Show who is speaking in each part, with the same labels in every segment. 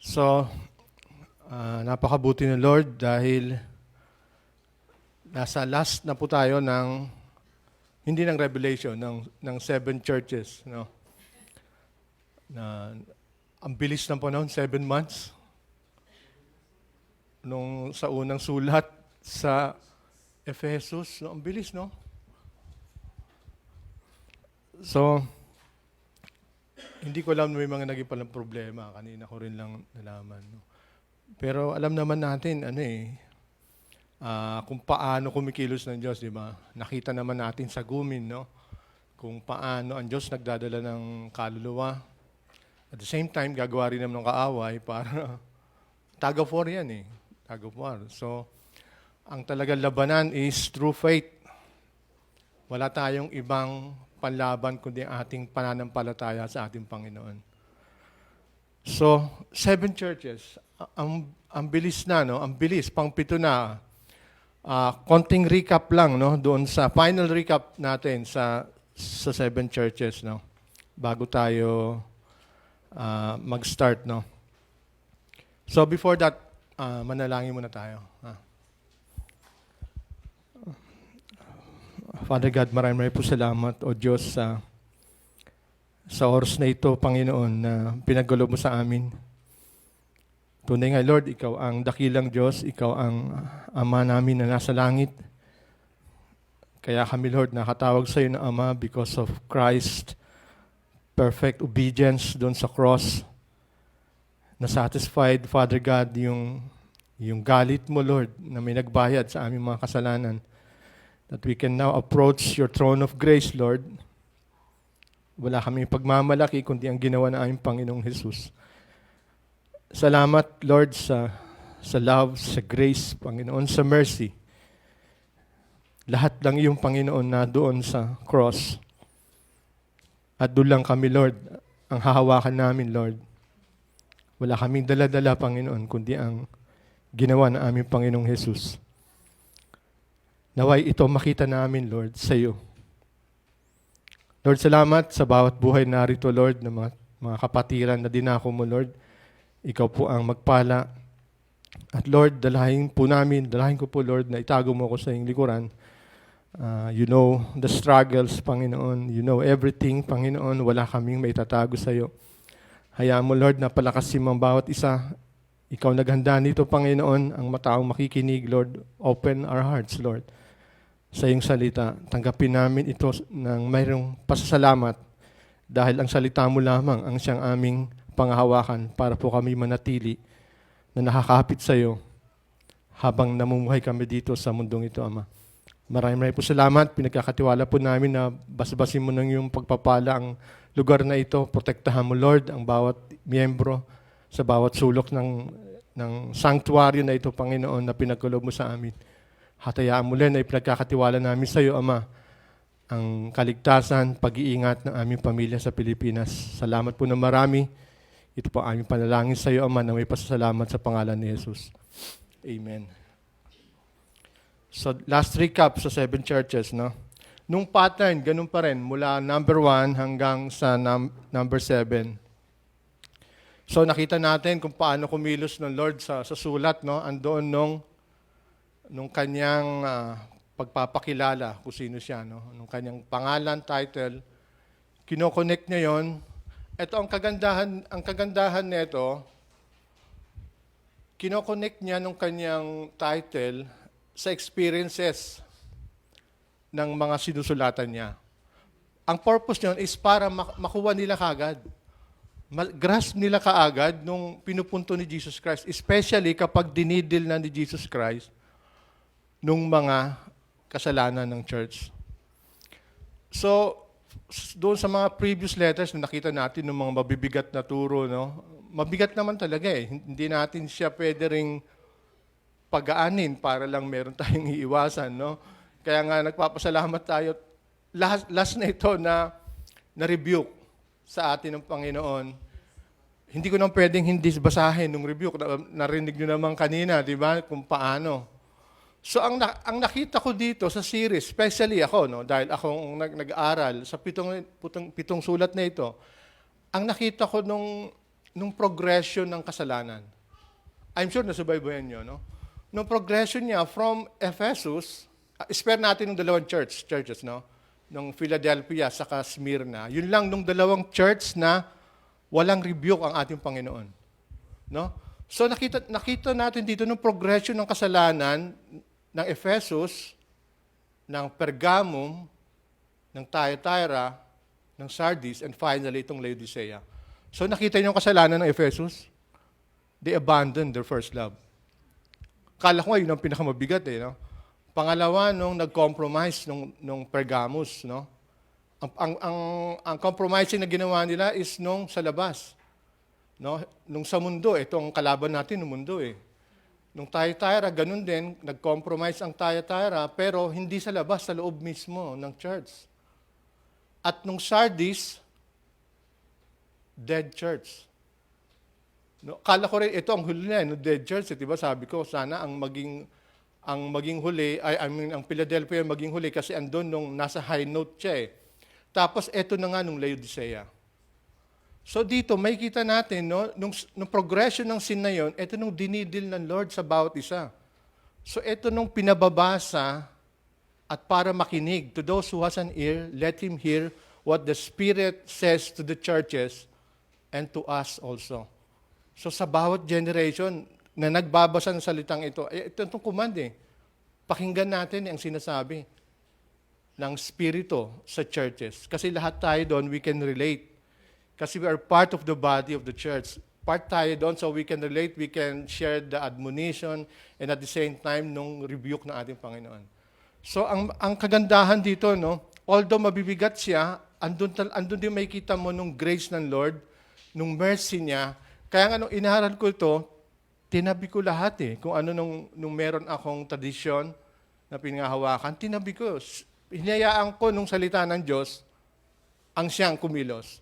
Speaker 1: So, napakabuti ng Lord dahil nasa last na po tayo hindi ng Revelation, ng seven churches. No? Na, ang bilis ng panahon, 7 months. Nung sa unang sulat sa Ephesus, no? Ang bilis, no? So, hindi ko alam may mga naging palang problema. Kanina ko rin lang nalaman. No? Pero alam naman natin, kung paano kumikilos ng Diyos, di ba? Nakita naman natin sa gumin, no? Kung paano ang Diyos nagdadala ng kaluluwa. At the same time, gagawa rin naman ng kaaway para tag of war yan eh. Tag of war. So, ang talagang labanan is through faith. Wala tayong ibang panlaban kundi ating pananampalataya sa ating Panginoon. So, 7 churches. Ang bilis na, no? Ang bilis, pang-7 na. Konting recap lang, no? Doon sa final recap natin sa 7 churches, no? Bago tayo mag-start, no? So, before that, manalangin muna tayo. Father God, maraming po salamat, O Diyos, sa oras na ito, Panginoon, na pinaggulo mo sa amin. Tunay nga, Lord, Ikaw ang dakilang Diyos, Ikaw ang Ama namin na nasa langit. Kaya kami, Lord, nakatawag sa iyo na Ama because of Christ, perfect obedience doon sa cross. Na-satisfied, Father God, yung galit mo, Lord, na may nagbayad sa aming mga kasalanan. That we can now approach your throne of grace, Lord. Wala kaming pagmamalaki kundi ang ginawa ng aming Panginoong Jesus. Salamat, Lord, sa love, sa grace, Panginoon, sa mercy. Lahat lang yung Panginoon na doon sa cross. At doon lang kami, Lord, ang hahawakan namin, Lord. Wala kaming dala-dala, Panginoon, kundi ang ginawa ng aming Panginoong Jesus. Naway ito makita namin, Lord, sa iyo. Lord, salamat sa bawat buhay narito, Lord, ng mga kapatiran na dinako mo, Lord. Ikaw po ang magpala. At Lord, dalahin ko po, Lord, na itago mo ako sa iyong likuran. You know the struggles, Panginoon. You know everything, Panginoon. Wala kaming maitatago sa iyo. Hayaan mo, Lord, na palakasin mo ang bawat isa. Ikaw naghanda nito, Panginoon, ang mataong makikinig, Lord. Open our hearts, Lord, sa iyong salita. Tanggapin namin ito ng mayroong pasasalamat dahil ang salita mo lamang ang siyang aming panghahawakan para po kami manatili na nakakapit sa iyo habang namumuhay kami dito sa mundong ito, Ama. Maraming po salamat. Pinagkakatiwala po namin na basbasin mo ng iyong pagpapala ang lugar na ito. Protektahan mo, Lord, ang bawat miyembro sa bawat sulok ng sanctuary na ito, Panginoon, na pinagkulob mo sa amin. Hatayaan mo rin na ipinagkakatiwala namin sa iyo, Ama, ang kaligtasan, pag-iingat ng aming pamilya sa Pilipinas. Salamat po na marami. Ito po aming panalangin sa iyo, Ama, na may pasasalamat sa pangalan ni Jesus. Amen. So, last recap sa 7 churches, no? Nung pattern, ganun pa rin, mula number 1 hanggang sa number 7. So, nakita natin kung paano kumilos ng Lord sa sulat, no? Andoon nung kanyang pagpapakilala kung sino siya, no? Nung kanyang pangalan, title, kinoconnect niya yon. Ito ang kagandahan nito, kinoconnect niya nung kanyang title sa experiences ng mga sinusulatan niya. Ang purpose niyon is para makuha nila kaagad. Grasp nila kaagad nung pinupunto ni Jesus Christ, especially kapag dinidil na ni Jesus Christ nung mga kasalanan ng church. So, doon sa mga previous letters na nakita natin ng mga mabibigat na turo, no? Mabigat naman talaga eh. Hindi natin siya pwede ring pagaanin para lang meron tayong iiwasan, no? Kaya nga nagpapasalamat tayo. Last na ito na rebuke sa atin ng Panginoon. Hindi ko nang pwedeng hindi basahin ng rebuke. Narinig nyo naman kanina, di ba, kung paano. So ang nakita ko dito sa series, especially ako, no, dahil akong nag-aaral sa pitong sulat na ito, ang nakita ko nung nung progression ng kasalanan. I'm sure nasubaybayan nyo, no? Nung progression niya from Ephesus, spare natin ng dalawang churches, no? Nung Philadelphia sa Smyrna. Yun lang nung dalawang church na walang rebuke ang ating Panginoon. No? So nakita natin dito nung progression ng kasalanan ng Ephesus, ng Pergamum, ng Thyatira, ng Sardis, and finally itong Laodicea. So nakita niyo yung kasalanan ng Ephesus? They abandoned their first love. Kala ko yun ang pinakamabigat no? Pangalawa, nung nag-compromise nung Pergamus, no? Ang compromising na ginawa nila is nung sa labas. No? Nung sa mundo, ito ang kalaban natin ng mundo Nung Thyatira, ganun din, nag-compromise ang Thyatira, pero hindi sa labas, sa loob mismo ng church. At nung Sardis, dead church. No, kala ko rin, ito ang huli na, no, dead church. Diba? Sabi ko, sana ang maging huli, ang Philadelphia maging huli kasi andun nung nasa high note siya Tapos, ito na nga nung Laodicea. So dito, may kita natin, no, nung progression ng sin na yun, ito nung dinidil ng Lord sa bawat isa. So ito nung pinababasa at para makinig, to those who has an ear, let him hear what the Spirit says to the churches and to us also. So sa bawat generation na nagbabasa ng salitang ito, ito itong command Pakinggan natin ang sinasabi ng Spirito sa churches. Kasi lahat tayo doon, we can relate. Kasi we are part of the body of the church. Part tayo doon, so we can relate, we can share the admonition, and at the same time, nung rebuke ng ating Panginoon. So, ang kagandahan dito, no, although mabibigat siya, andun din makikita mo nung grace ng Lord, nung mercy niya. Kaya nga nung inaral ko ito, tinabi ko lahat Kung ano nung meron akong tradisyon na pinahawakan, tinabi ko. Hinayaan ko nung salita ng Diyos, ang siyang kumilos.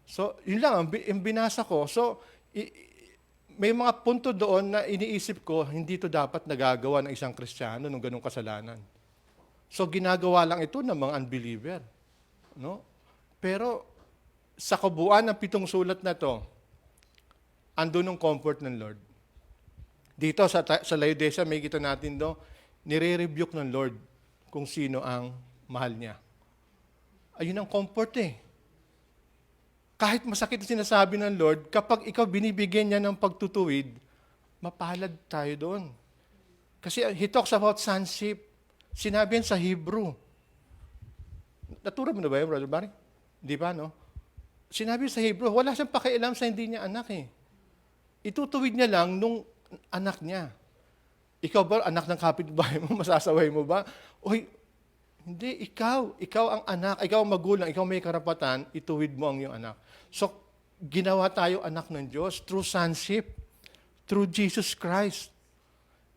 Speaker 1: So, yun lang, ang binasa ko. So, may mga punto doon na iniisip ko, hindi to dapat nagagawa ng isang Kristiyano ng ganung kasalanan. So, ginagawa lang ito ng mga unbeliever. No? Pero, sa kabuuan ng 7 sulat na to, andun ang comfort ng Lord. Dito, sa Laodicea, may kita natin nire-rebuke ng Lord kung sino ang mahal niya. Ayun ang comfort Kahit masakit ang sinasabi ng Lord, kapag ikaw binibigyan niya ng pagtutuwid, mapalad tayo doon. Kasi he talks about sonship. Sinabi yan sa Hebrew. Natura mo na ba yun, Brother Barry? Di ba, no? Sinabi sa Hebrew, wala siyang pakialam sa hindi niya anak Itutuwid niya lang nung anak niya. Ikaw ba, anak ng kapitbahay mo, masasaway mo ba? Uy, hindi, ikaw ang anak, ikaw ang magulang, ikaw may karapatan, ituwid mo ang iyong anak. So, ginawa tayo anak ng Diyos through sonship, through Jesus Christ.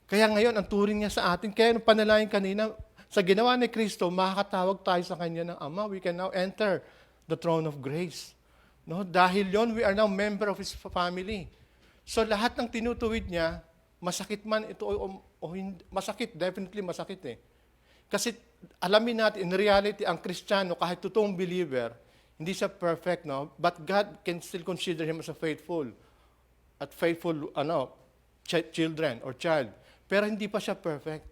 Speaker 1: Kaya ngayon, ang turing niya sa atin, kaya nung panalangin kanina, sa ginawa ni Kristo, makakatawag tayo sa Kanya ng Ama. We can now enter the throne of grace. No? Dahil yon, we are now member of His family. So, lahat ng tinutuwid niya, masakit man ito o hindi, masakit, definitely masakit Kasi alamin natin, in reality, ang Kristiyano, kahit totoong believer, hindi siya perfect, no? But God can still consider him as a faithful children or child. Pero hindi pa siya perfect.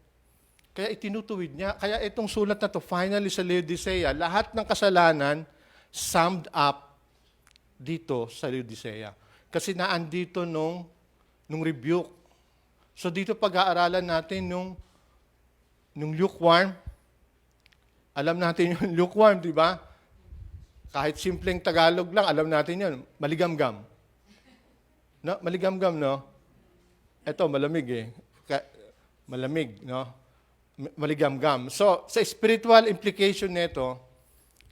Speaker 1: Kaya itinutuwid niya. Kaya itong sulat na to, finally sa Laodicea, lahat ng kasalanan summed up dito sa Laodicea. Kasi naandito nung rebuke. So dito pag-aaralan natin nung lukewarm. Alam natin yung lukewarm, di ba? Kahit simpleng Tagalog lang, alam natin yun. Maligamgam. No? Maligamgam, no? Ito, malamig Malamig, no? Maligamgam. So, sa spiritual implication nito,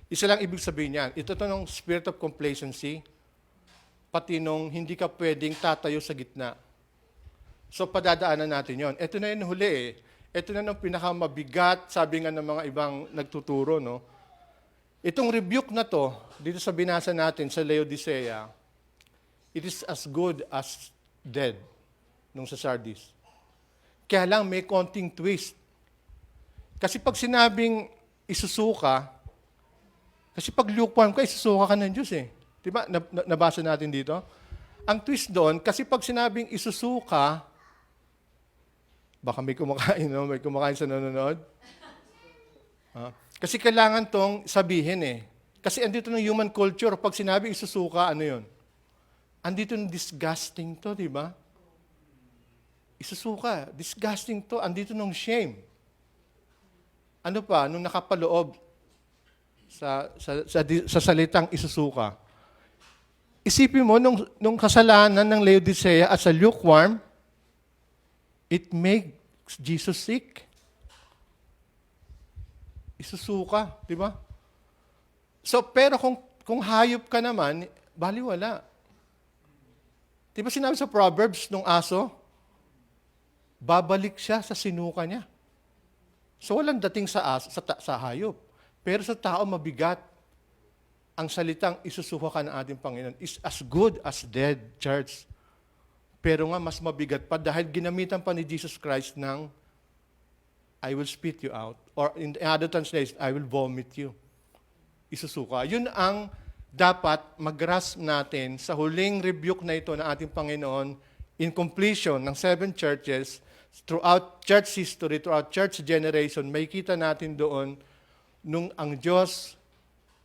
Speaker 1: isa lang ibig sabihin niyan. Ito nung spirit of complacency, pati nung hindi ka pwedeng tatayo sa gitna. So, padadaanan natin yon. Ito na yung huli Ito na yung pinakamabigat, sabi nga ng mga ibang nagtuturo, no? Itong rebuke na to, dito sa binasa natin sa Laodicea, it is as good as dead nung sa Sardis. Kaya lang may konting twist. Kasi pag sinabing isusuka, kasi pag lukewarm ka, isusuka ka ng Diyos Diba? Nabasa natin dito. Ang twist doon, kasi pag sinabing isusuka, baka may kumakain, no? May kumakain sa nanonood. Kasi kailangan tong sabihin eh. Kasi andito ng human culture, pag sinabi isusuka, ano yun? Andito ng disgusting to, di ba? Isusuka, disgusting to. Andito ng shame. Ano pa, nung nakapaloob sa salitang isusuka. Isipin mo, nung kasalanan ng Laodicea as a lukewarm, it makes Jesus sick. Isusuka, di ba? So, pero kung hayop ka naman, baliwala. Di ba sinabi sa Proverbs nung aso, babalik siya sa sinuka niya. So, walang dating sa aso, sa hayop. Pero sa tao, mabigat. Ang salitang isusuka ka ng ating Panginoon is as good as dead, church. Pero nga, mas mabigat pa dahil ginamitan pa ni Jesus Christ ng I will spit you out. Or in other translations, I will vomit you. Isusuka. Yun ang dapat mag-grasp natin sa huling rebuke na ito ng ating Panginoon in completion ng 7 churches throughout church history, throughout church generation. May kita natin doon nung ang Diyos,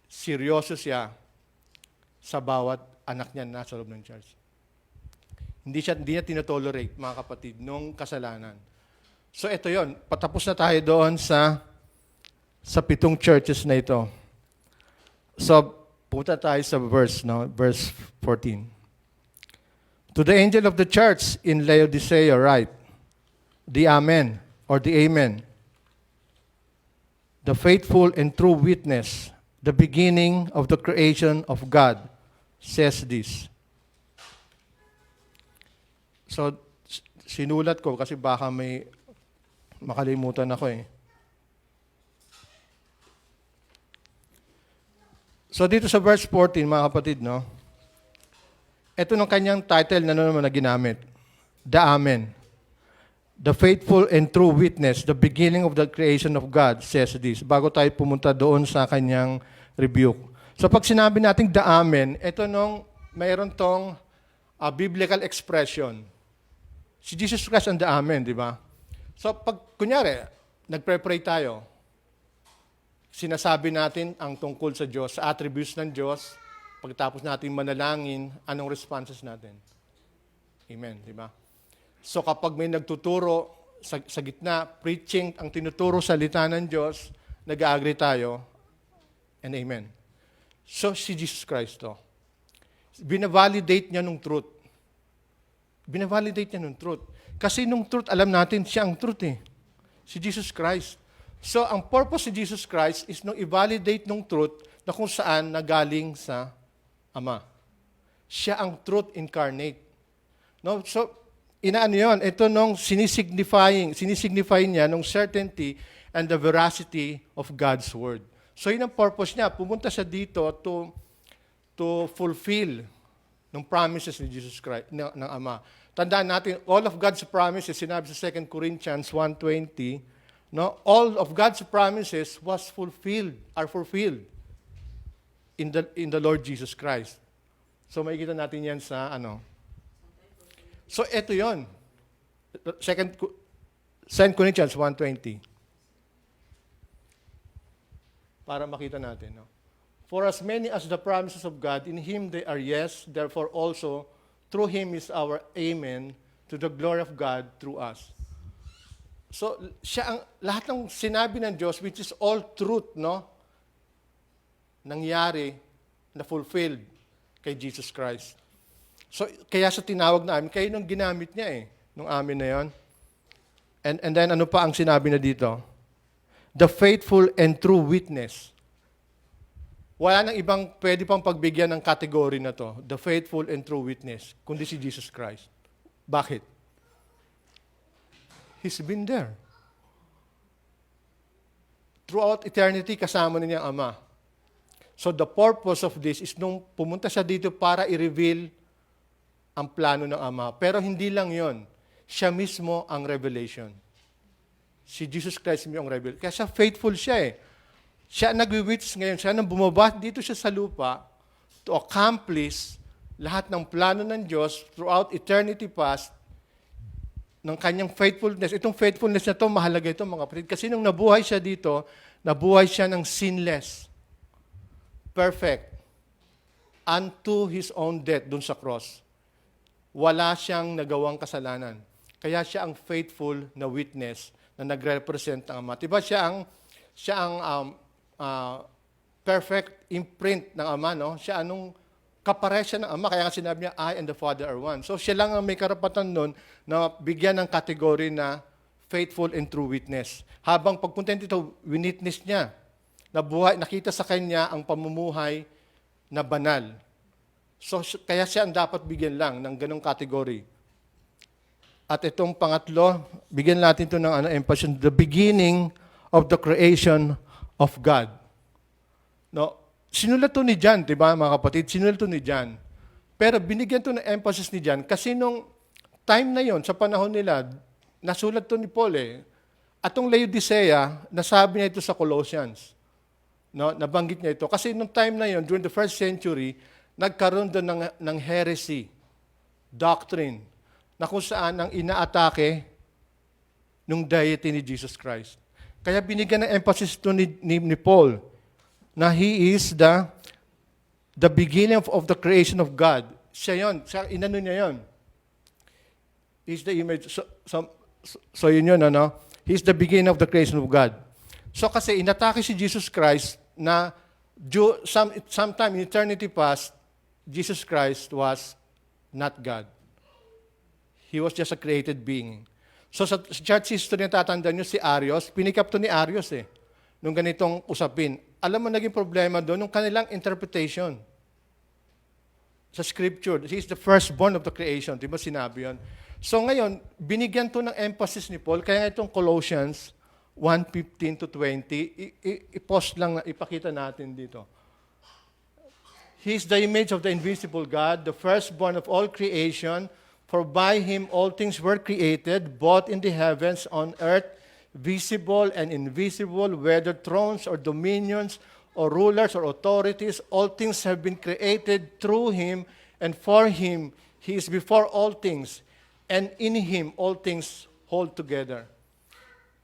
Speaker 1: seryoso siya sa bawat anak niya na nasa loob ng church. Hindi niya tinotolerate, mga kapatid, nung kasalanan. So ito yon, patapos na tayo doon sa 7 churches na ito. So, punta tayo sa verse 14. To the angel of the church in Laodicea write, the Amen, or the Amen, the faithful and true witness, the beginning of the creation of God, says this. So, sinulat ko kasi baka may makalimutan ako eh. So dito sa verse 14, mga kapatid, no? Ito ng kanyang title na naman na ginamit. The Amen. The faithful and true witness, the beginning of the creation of God, says this. Bago tayo pumunta doon sa kanyang rebuke. So pag sinabi natin the Amen, ito nung mayroon tong biblical expression. Si Jesus Christ ang the Amen, di ba? So pag, kunyari, nagpre-pray tayo, sinasabi natin ang tungkol sa Diyos, sa attributes ng Diyos, pagkatapos natin manalangin, anong responses natin? Amen, di ba? So kapag may nagtuturo sa gitna, preaching, ang tinuturo salita ng Diyos, nag-agree tayo, and amen. So si Jesus Christ to. Binavalidate niya nung truth. Binavalidate niya nung truth. Kasi nung truth, alam natin, siya ang truth eh. Si Jesus Christ. So, ang purpose ni Jesus Christ is nung i-validate nung truth na kung saan nagaling sa Ama. Siya ang truth incarnate. No? So, inaano yun? Ito nung sinisignify niya nung certainty and the veracity of God's Word. So, yun ang purpose niya. Pumunta siya dito to fulfill ng promises ni Jesus Christ, ng Ama. Tandaan natin, all of God's promises, sinabi sa 2 Corinthians 1:20, no, all of God's promises are fulfilled in the Lord Jesus Christ. So makikita natin yan sa ano. So ito 'yon. 2 Corinthians 1:20. Para makita natin, no. For as many as the promises of God, in Him they are yes, therefore also through Him is our amen to the glory of God through us. So, lahat ng sinabi ng Diyos, which is all truth, no? Nangyari, na fulfilled kay Jesus Christ. So, kaya sa tinawag na amin, kayo nung ginamit niya eh, nung amin na yon. And then, ano pa ang sinabi na dito? The faithful and true witness. Wala nang ibang pwede pang pagbigyan ng category na to, the faithful and true witness, kundi si Jesus Christ. Bakit? He's been there. Throughout eternity, kasama niya ang Ama. So the purpose of this is nung pumunta siya dito para i-reveal ang plano ng Ama. Pero hindi lang yon. Siya mismo ang revelation. Si Jesus Christ mismo ang revelation. Kaya siya faithful siya eh. Siya nag-witness ngayon. Siya nang bumaba dito siya sa lupa to accomplish lahat ng plano ng Diyos throughout eternity past, ng kanyang faithfulness. Itong faithfulness na ito, mahalaga ito mga kapatid. Kasi nung nabuhay siya dito, nabuhay siya ng sinless, perfect, unto His own death dun sa cross. Wala siyang nagawang kasalanan. Kaya siya ang faithful na witness na nagre-represent ng Ama. Diba siya ang perfect imprint ng Ama, no? Siya anong kaparesya ng Ama, kaya nga sinabi niya, I and the Father are one. So siya lang ang may karapatan nun na bigyan ng kategory na faithful and true witness. Habang pagpunta dito, winitness niya, nakita sa kanya ang pamumuhay na banal. So kaya siya ang dapat bigyan lang ng ganong kategory. At itong pangatlo, bigyan natin ito ng emphasis, the beginning of the creation of God. No, sinulat to ni John, di ba mga kapatid? Sinulat to ni John. Pero binigyan to ng emphasis ni John kasi nung time na yon, sa panahon nila, nasulat to ni Paul eh. At itong Laodicea, nasabi niya ito sa Colossians. No, nabanggit niya ito. Kasi nung time na yon, during the first century, nagkaroon doon ng heresy, doctrine, na kung saan ang inaatake ng deity ni Jesus Christ. Kaya binigyan ng emphasis ito ni Paul, na He is the beginning of the creation of God. Siya yun. Inano niya yun. He's the image. So yun yun, ano? He's the beginning of the creation of God. So kasi inatake si Jesus Christ na sometime in eternity past, Jesus Christ was not God. He was just a created being. So sa church history na tatandaan nyo, si Arius, pinikap to ni Arius eh, nung ganitong usapin. Alam mo, naging problema doon, nung kanilang interpretation sa scripture. He is the firstborn of the creation. Di ba sinabi yun? So ngayon, binigyan to ng emphasis ni Paul, kaya itong Colossians 1:15 to 20, i-post lang, ipakita natin dito. He is the image of the invisible God, the firstborn of all creation, for by Him all things were created, both in the heavens, on earth, visible and invisible, whether thrones or dominions or rulers or authorities, all things have been created through Him and for Him. He is before all things, and in Him all things hold together.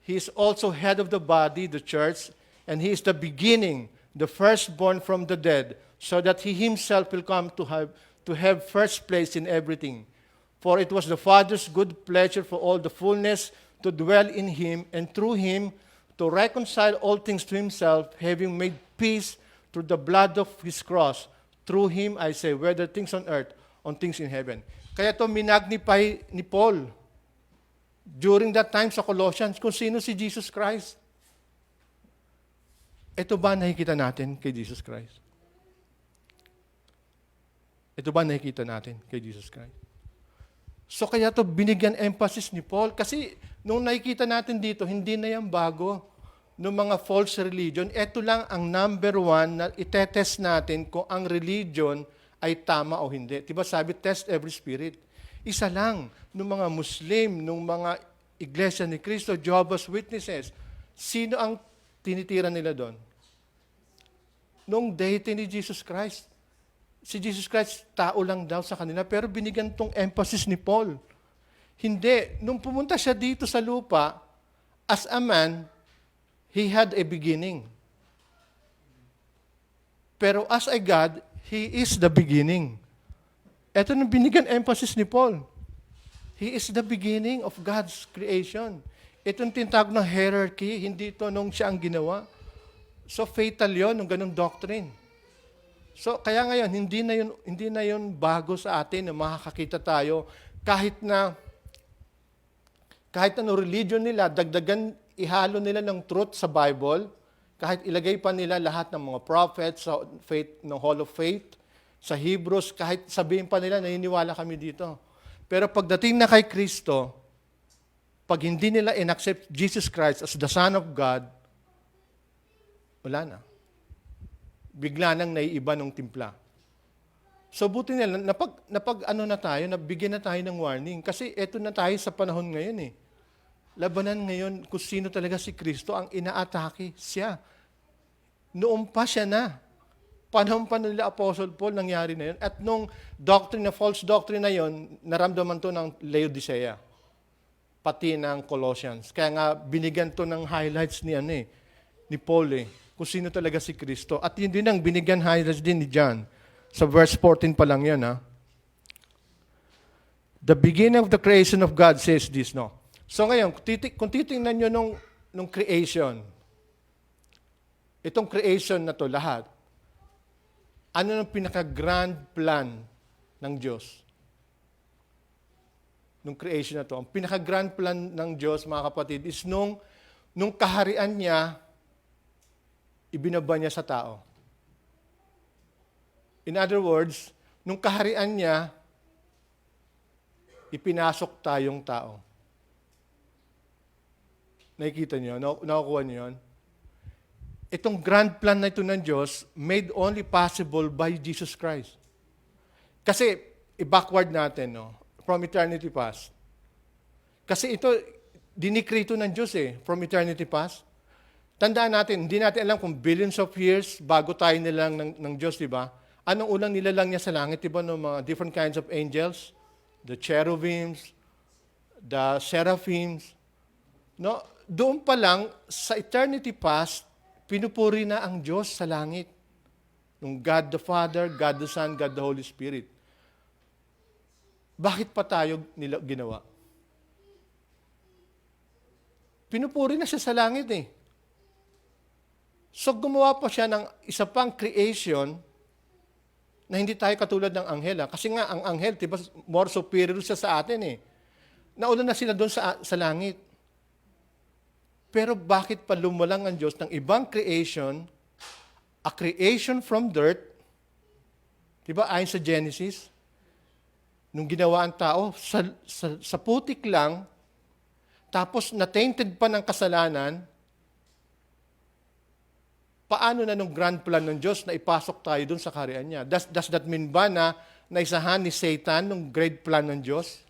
Speaker 1: He is also head of the body, the church, and He is the beginning, the firstborn from the dead, so that He Himself will come to have first place in everything. For it was the Father's good pleasure for all the fullness to dwell in Him, and through Him to reconcile all things to Himself, having made peace through the blood of His cross. Through Him, I say, whether things on earth, on things in heaven. Kaya ito minagnify ni Paul during that time sa Colossians kung sino si Jesus Christ. Ito ba nakikita natin kay Jesus Christ? Ito ba nakikita natin kay Jesus Christ? So kaya to binigyan emphasis ni Paul kasi nung nakikita natin dito, hindi na yan bago ng mga false religion. Ito lang ang number one na itetest natin kung ang religion ay tama o hindi. Diba sabi, test every spirit. Isa lang ng mga Muslim, ng mga Iglesia ni Cristo, Jehovah's Witnesses. Sino ang tinitira nila doon? Nung deity ni Jesus Christ. Si Jesus Christ, tao lang daw sa kanila, pero binigyan tong emphasis ni Paul. Hindi. Nung pumunta siya dito sa lupa, as a man, He had a beginning. Pero as a God, He is the beginning. Ito nung binigyan emphasis ni Paul. He is the beginning of God's creation. Itong tinatawag ng hierarchy, hindi ito nung siya ang ginawa. So fatal yon nung ganung doctrine. So kaya ngayon, hindi na yun bago sa atin na makakakita tayo kahit ano religion nila, dagdagan, ihalo nila ng truth sa Bible, kahit ilagay pa nila lahat ng mga prophets sa faith, ng Hall of Faith, sa Hebrews, kahit sabihin pa nila, naniniwala kami dito. Pero pagdating na kay Kristo, pag hindi nila in-accept Jesus Christ as the Son of God, wala na. Bigla nang naiiba ng timpla. So buti nila, nabigyan na tayo ng warning. Kasi eto na tayo sa panahon ngayon eh. Labanan ngayon kung sino talaga si Kristo ang inaatake siya. Noon pa siya na. panahon pa nila Apostle Paul, nangyari na yun. At nung false doctrine na yun, naramdaman to ng Laodicea, pati ng Colossians. Kaya nga, binigyan to ng highlights ni Paul kung sino talaga si Kristo. At yun din ang binigyan highlights din ni John. Sa verse 14 pa lang yan, The beginning of the creation of God says this, no? So ngayon, kung titingnan nyo nung creation, itong creation na to lahat, ano ang pinaka-grand plan ng Diyos? Nung creation na to. Ang pinaka-grand plan ng Diyos, mga kapatid, is nung kaharian niya, ibinaba niya sa tao. In other words, nung kaharian niya, ipinasok tayong tao. Nakikita niyo? Nakukuha niyo yun? Itong grand plan na ito ng Diyos, made only possible by Jesus Christ. Kasi, i-backward natin, from eternity past. Kasi ito, dinikrito ng Diyos from eternity past. Tandaan natin, hindi natin alam kung billions of years bago tayo nilang ng Diyos, di ba? Anong unang nilalang niya sa langit, di ba, ng mga different kinds of angels? The cherubims, the seraphims. No? Doon pa lang, sa eternity past, pinupuri na ang Diyos sa langit. Nung God the Father, God the Son, God the Holy Spirit. Bakit pa tayo ginawa? Pinupuri na siya sa langit So gumawa pa siya ng isa pang creation na hindi tayo katulad ng anghel. Kasi nga, ang anghel, diba, more superior siya sa atin Nauna na sila doon sa langit. Pero bakit pa lumulang ang Diyos ng ibang creation, a creation from dirt, diba, ayon sa Genesis, nung ginawa ang tao, sa putik lang, tapos na-tainted pa ng kasalanan, paano na nung grand plan ng Diyos na ipasok tayo dun sa kaharian niya? Does that mean ba na naisahan ni Satan nung great plan ng Diyos?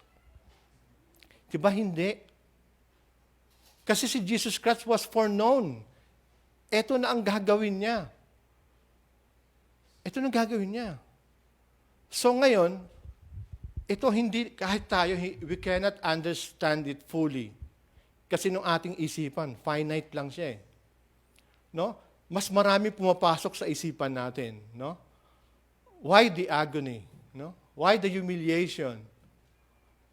Speaker 1: Diba hindi? Kasi si Jesus Christ was foreknown. Ito na ang gagawin niya. Ito na ang gagawin niya. So ngayon, ito hindi, kahit tayo, we cannot understand it fully. Kasi nung ating isipan, finite lang siya No? Mas marami pumapasok sa isipan natin, no? Why the agony, no? Why the humiliation?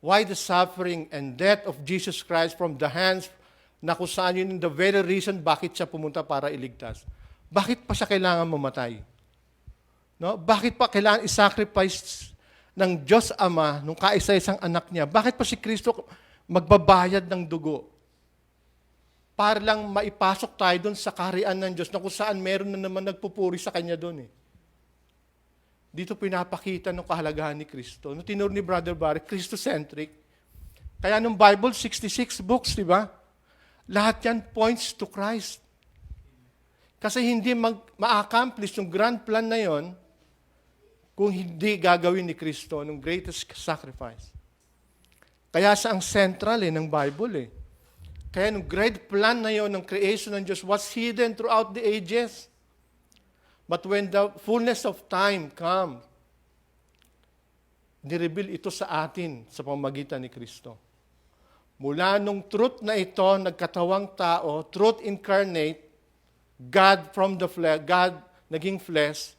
Speaker 1: Why the suffering and death of Jesus Christ from the hands na kung saan yun the very reason bakit siya pumunta para iligtas? Bakit pa siya kailangan mamatay? No? Bakit pa kailangan isacrifice ng Diyos Ama nung kaisa-isang anak niya? Bakit pa si Kristo magbabayad ng dugo? Para lang maipasok tayo doon sa kaharian ng Diyos na kung saan meron na naman nagpupuri sa Kanya doon Dito pinapakita ng kahalagahan ni Kristo. No, tinuro ni Brother Barry, Christocentric. Kaya nung Bible, 66 books, di ba? Lahat yan points to Christ. Kasi hindi ma-accomplish yung grand plan na yon kung hindi gagawin ni Kristo ng greatest sacrifice. Kaya siya ang central ng Bible Kaya nung great plan na yon ng creation ng Diyos was hidden throughout the ages. But when the fullness of time comes, nireveal ito sa atin sa pamamagitan ni Kristo. Mula nung truth na ito, nagkatawang tao, truth incarnate, God from the flesh, God naging flesh,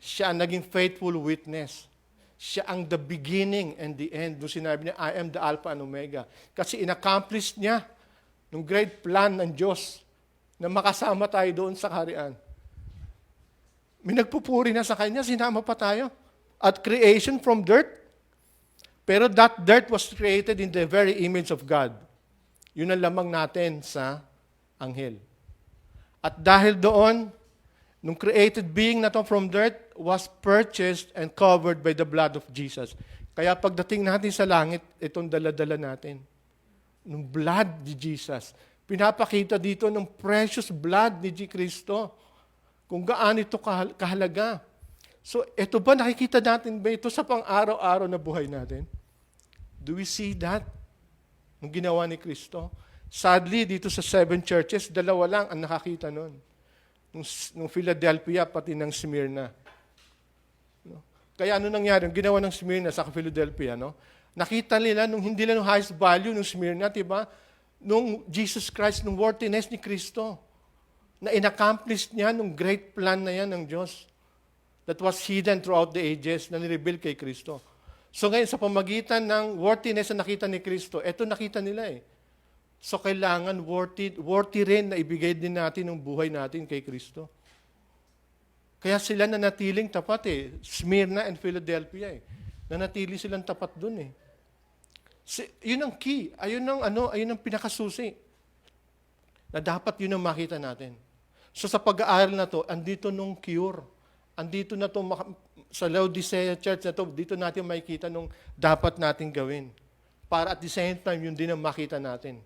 Speaker 1: siya ang naging faithful witness. Siya ang the beginning and the end. Doon sinabi niya, I am the Alpha and Omega. Kasi in-accomplish niya ng great plan ng Diyos na makasama tayo doon sa kaharian. May nagpupuri na sa Kanya, sinama pa tayo. At creation from dirt. Pero that dirt was created in the very image of God. Yun ang lamang natin sa anghel. At dahil doon, nung created being na to from dirt was purchased and covered by the blood of Jesus. Kaya pagdating natin sa langit, itong dala-dala natin. Nung blood ni Jesus. Pinapakita dito ng precious blood ni Kristo. Kung gaano ito kahalaga. So, ito ba, nakikita natin ba ito sa pang-araw-araw na buhay natin? Do we see that? Nung ginawa ni Kristo? Sadly, dito sa 7 churches, 2 lang ang nakakita nun. nung Philadelphia, pati ng Smyrna. No? Kaya ano nangyari? Yung ginawa ng Smyrna sa Philadelphia, no? Nakita nila nung hindi lang yung highest value ng Smyrna, diba? Nung Jesus Christ, nung worthiness ni Kristo, na in-accomplish niya nung great plan na yan ng Diyos that was hidden throughout the ages na nireveal kay Kristo. So ngayon, sa pamagitan ng worthiness na nakita ni Kristo, eto nakita nila eh. So kailangan worthy rin na ibigay din natin ng buhay natin kay Kristo. Kaya sila nanatiling tapat eh. Smyrna and Philadelphia eh. Nanatili silang tapat dun eh. Yun ang key. Ayun ang pinakasusi. Na dapat yun ang makita natin. So sa pag-aaral na to, andito nung cure. Andito na to sa Laodicea Church na to, dito natin makikita nung dapat natin gawin. Para at the same time, yun din ang makita natin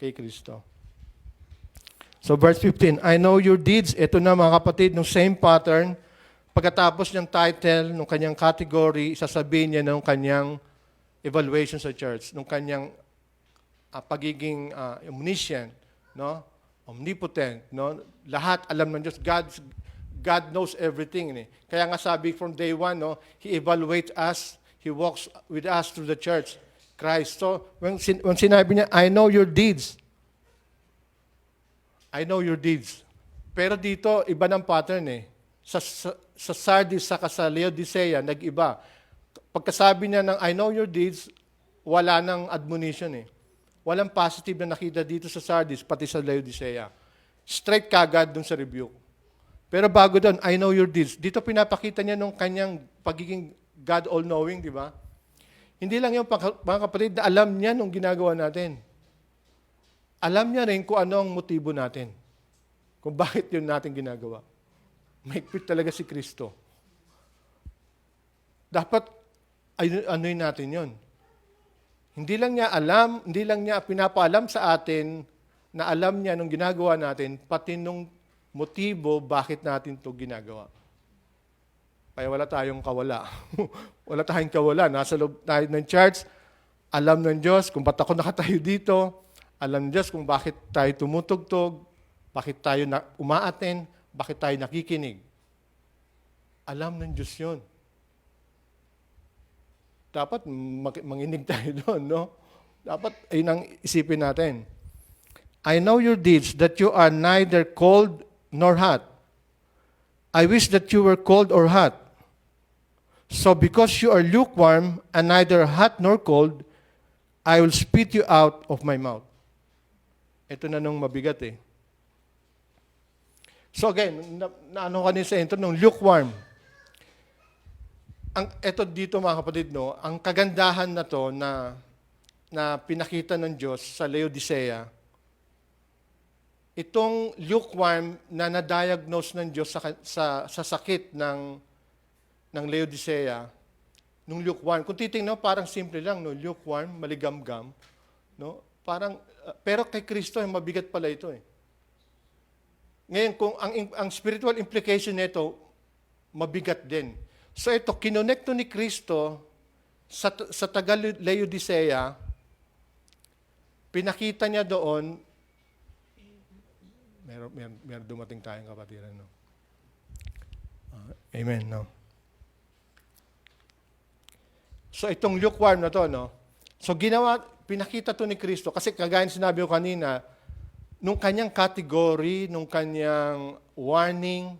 Speaker 1: kay Kristo. So verse 15, I know your deeds. Ito na mga kapatid, nung same pattern. Pagkatapos ng title, nung kanyang category, sasabihin niya ng kanyang evaluation sa church, nung kanyang pagiging omniscient, no? Omnipotent, no? Lahat alam ng Diyos. God knows everything. Eh. Kaya nga sabi from day one, no? He evaluates us. He walks with us through the church. Christ. So, when sinabi niya, I know your deeds. I know your deeds. Pero dito, iba ng pattern eh. Sa Sardis, saka sa Laodicea, nag-iba. Pagkasabi niya ng I know your deeds, wala nang admonition eh. Walang positive na nakita dito sa Sardis, pati sa Laodicea. Straight kagad dun sa rebuke. Pero bago doon, I know your deeds. Dito pinapakita niya nung kanyang pagiging God all-knowing, di ba? Hindi lang yung mga kapatid na alam niya nung ginagawa natin. Alam niya rin kung ano ang motibo natin. Kung bakit yun natin ginagawa. Mahigpit talaga si Kristo. Dapat anuin natin yun. Hindi lang niya pinapaalam sa atin na alam niya nung ginagawa natin, pati nung motibo bakit natin ito ginagawa. Kaya wala tayong kawala. Wala tayong kawala. Nasa loob tayo ng church, alam ng Diyos kung ba't ako nakatayo dito, alam ng Diyos kung bakit tayo tumutugtog, bakit tayo umaaten, bakit tayo nakikinig. Alam ng Diyos yun. Dapat manginig tayo doon, no? Dapat ayun ang isipin natin. I know your deeds, that you are neither cold nor hot. I wish that you were cold or hot. So because you are lukewarm and neither hot nor cold, I will spit you out of my mouth. Ito na nung mabigat eh. So again, naano kanina sa intro, nung lukewarm. Ito dito mga kapatid, no, ang kagandahan na to na pinakita ng Diyos sa Laodicea, itong lukewarm na na-diagnose ng Diyos sa sakit ng Laodicea, nung lukewarm, kung titingnan, parang simple lang, no, lukewarm, maligamgam, no, parang, pero kay Kristo, mabigat pala ito eh. Ngayon, kung ang spiritual implication nito, mabigat din. So ito, kinonekto ni Kristo sa taga Laodicea, pinakita niya doon, meron dumating tayong kapatiran, no? Amen, no? So itong lukewarm na to, no? So pinakita to ni Kristo, kasi kagaya sinabi ko kanina, nung kanyang category, nung kanyang warning,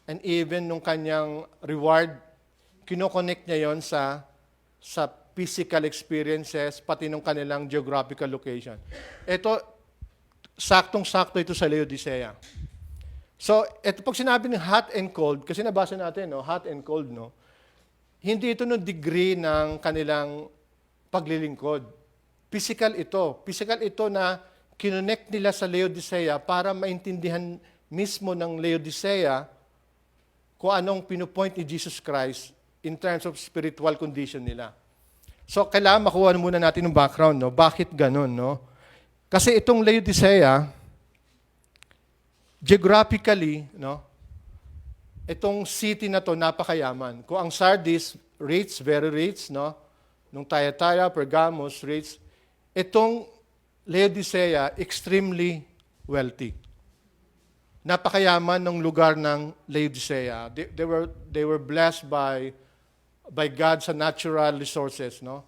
Speaker 1: and even nung kanyang reward, kinoconnect niya yon sa physical experiences, pati nung kanilang geographical location. Ito, saktong-sakto ito sa Laodicea. So, ito pag sinabi ng hot and cold, kasi nabasa natin, no, hot and cold, no, hindi ito no degree ng kanilang paglilingkod. Physical ito na kinonect nila sa Laodicea para maintindihan mismo ng Laodicea kung anong pinupoint ni Jesus Christ in terms of spiritual condition nila. So, kailangan makuha muna natin ng background, no? Bakit ganun, no? Kasi itong Laodicea, geographically, no? Itong city na to napakayaman. Kung ang Sardis, very rich, no? Nung Thyatira, Pergamos, rich. Itong Laodicea, extremely wealthy. napakayaman ng lugar ng Laodicea. They were blessed by God sa natural resources, no?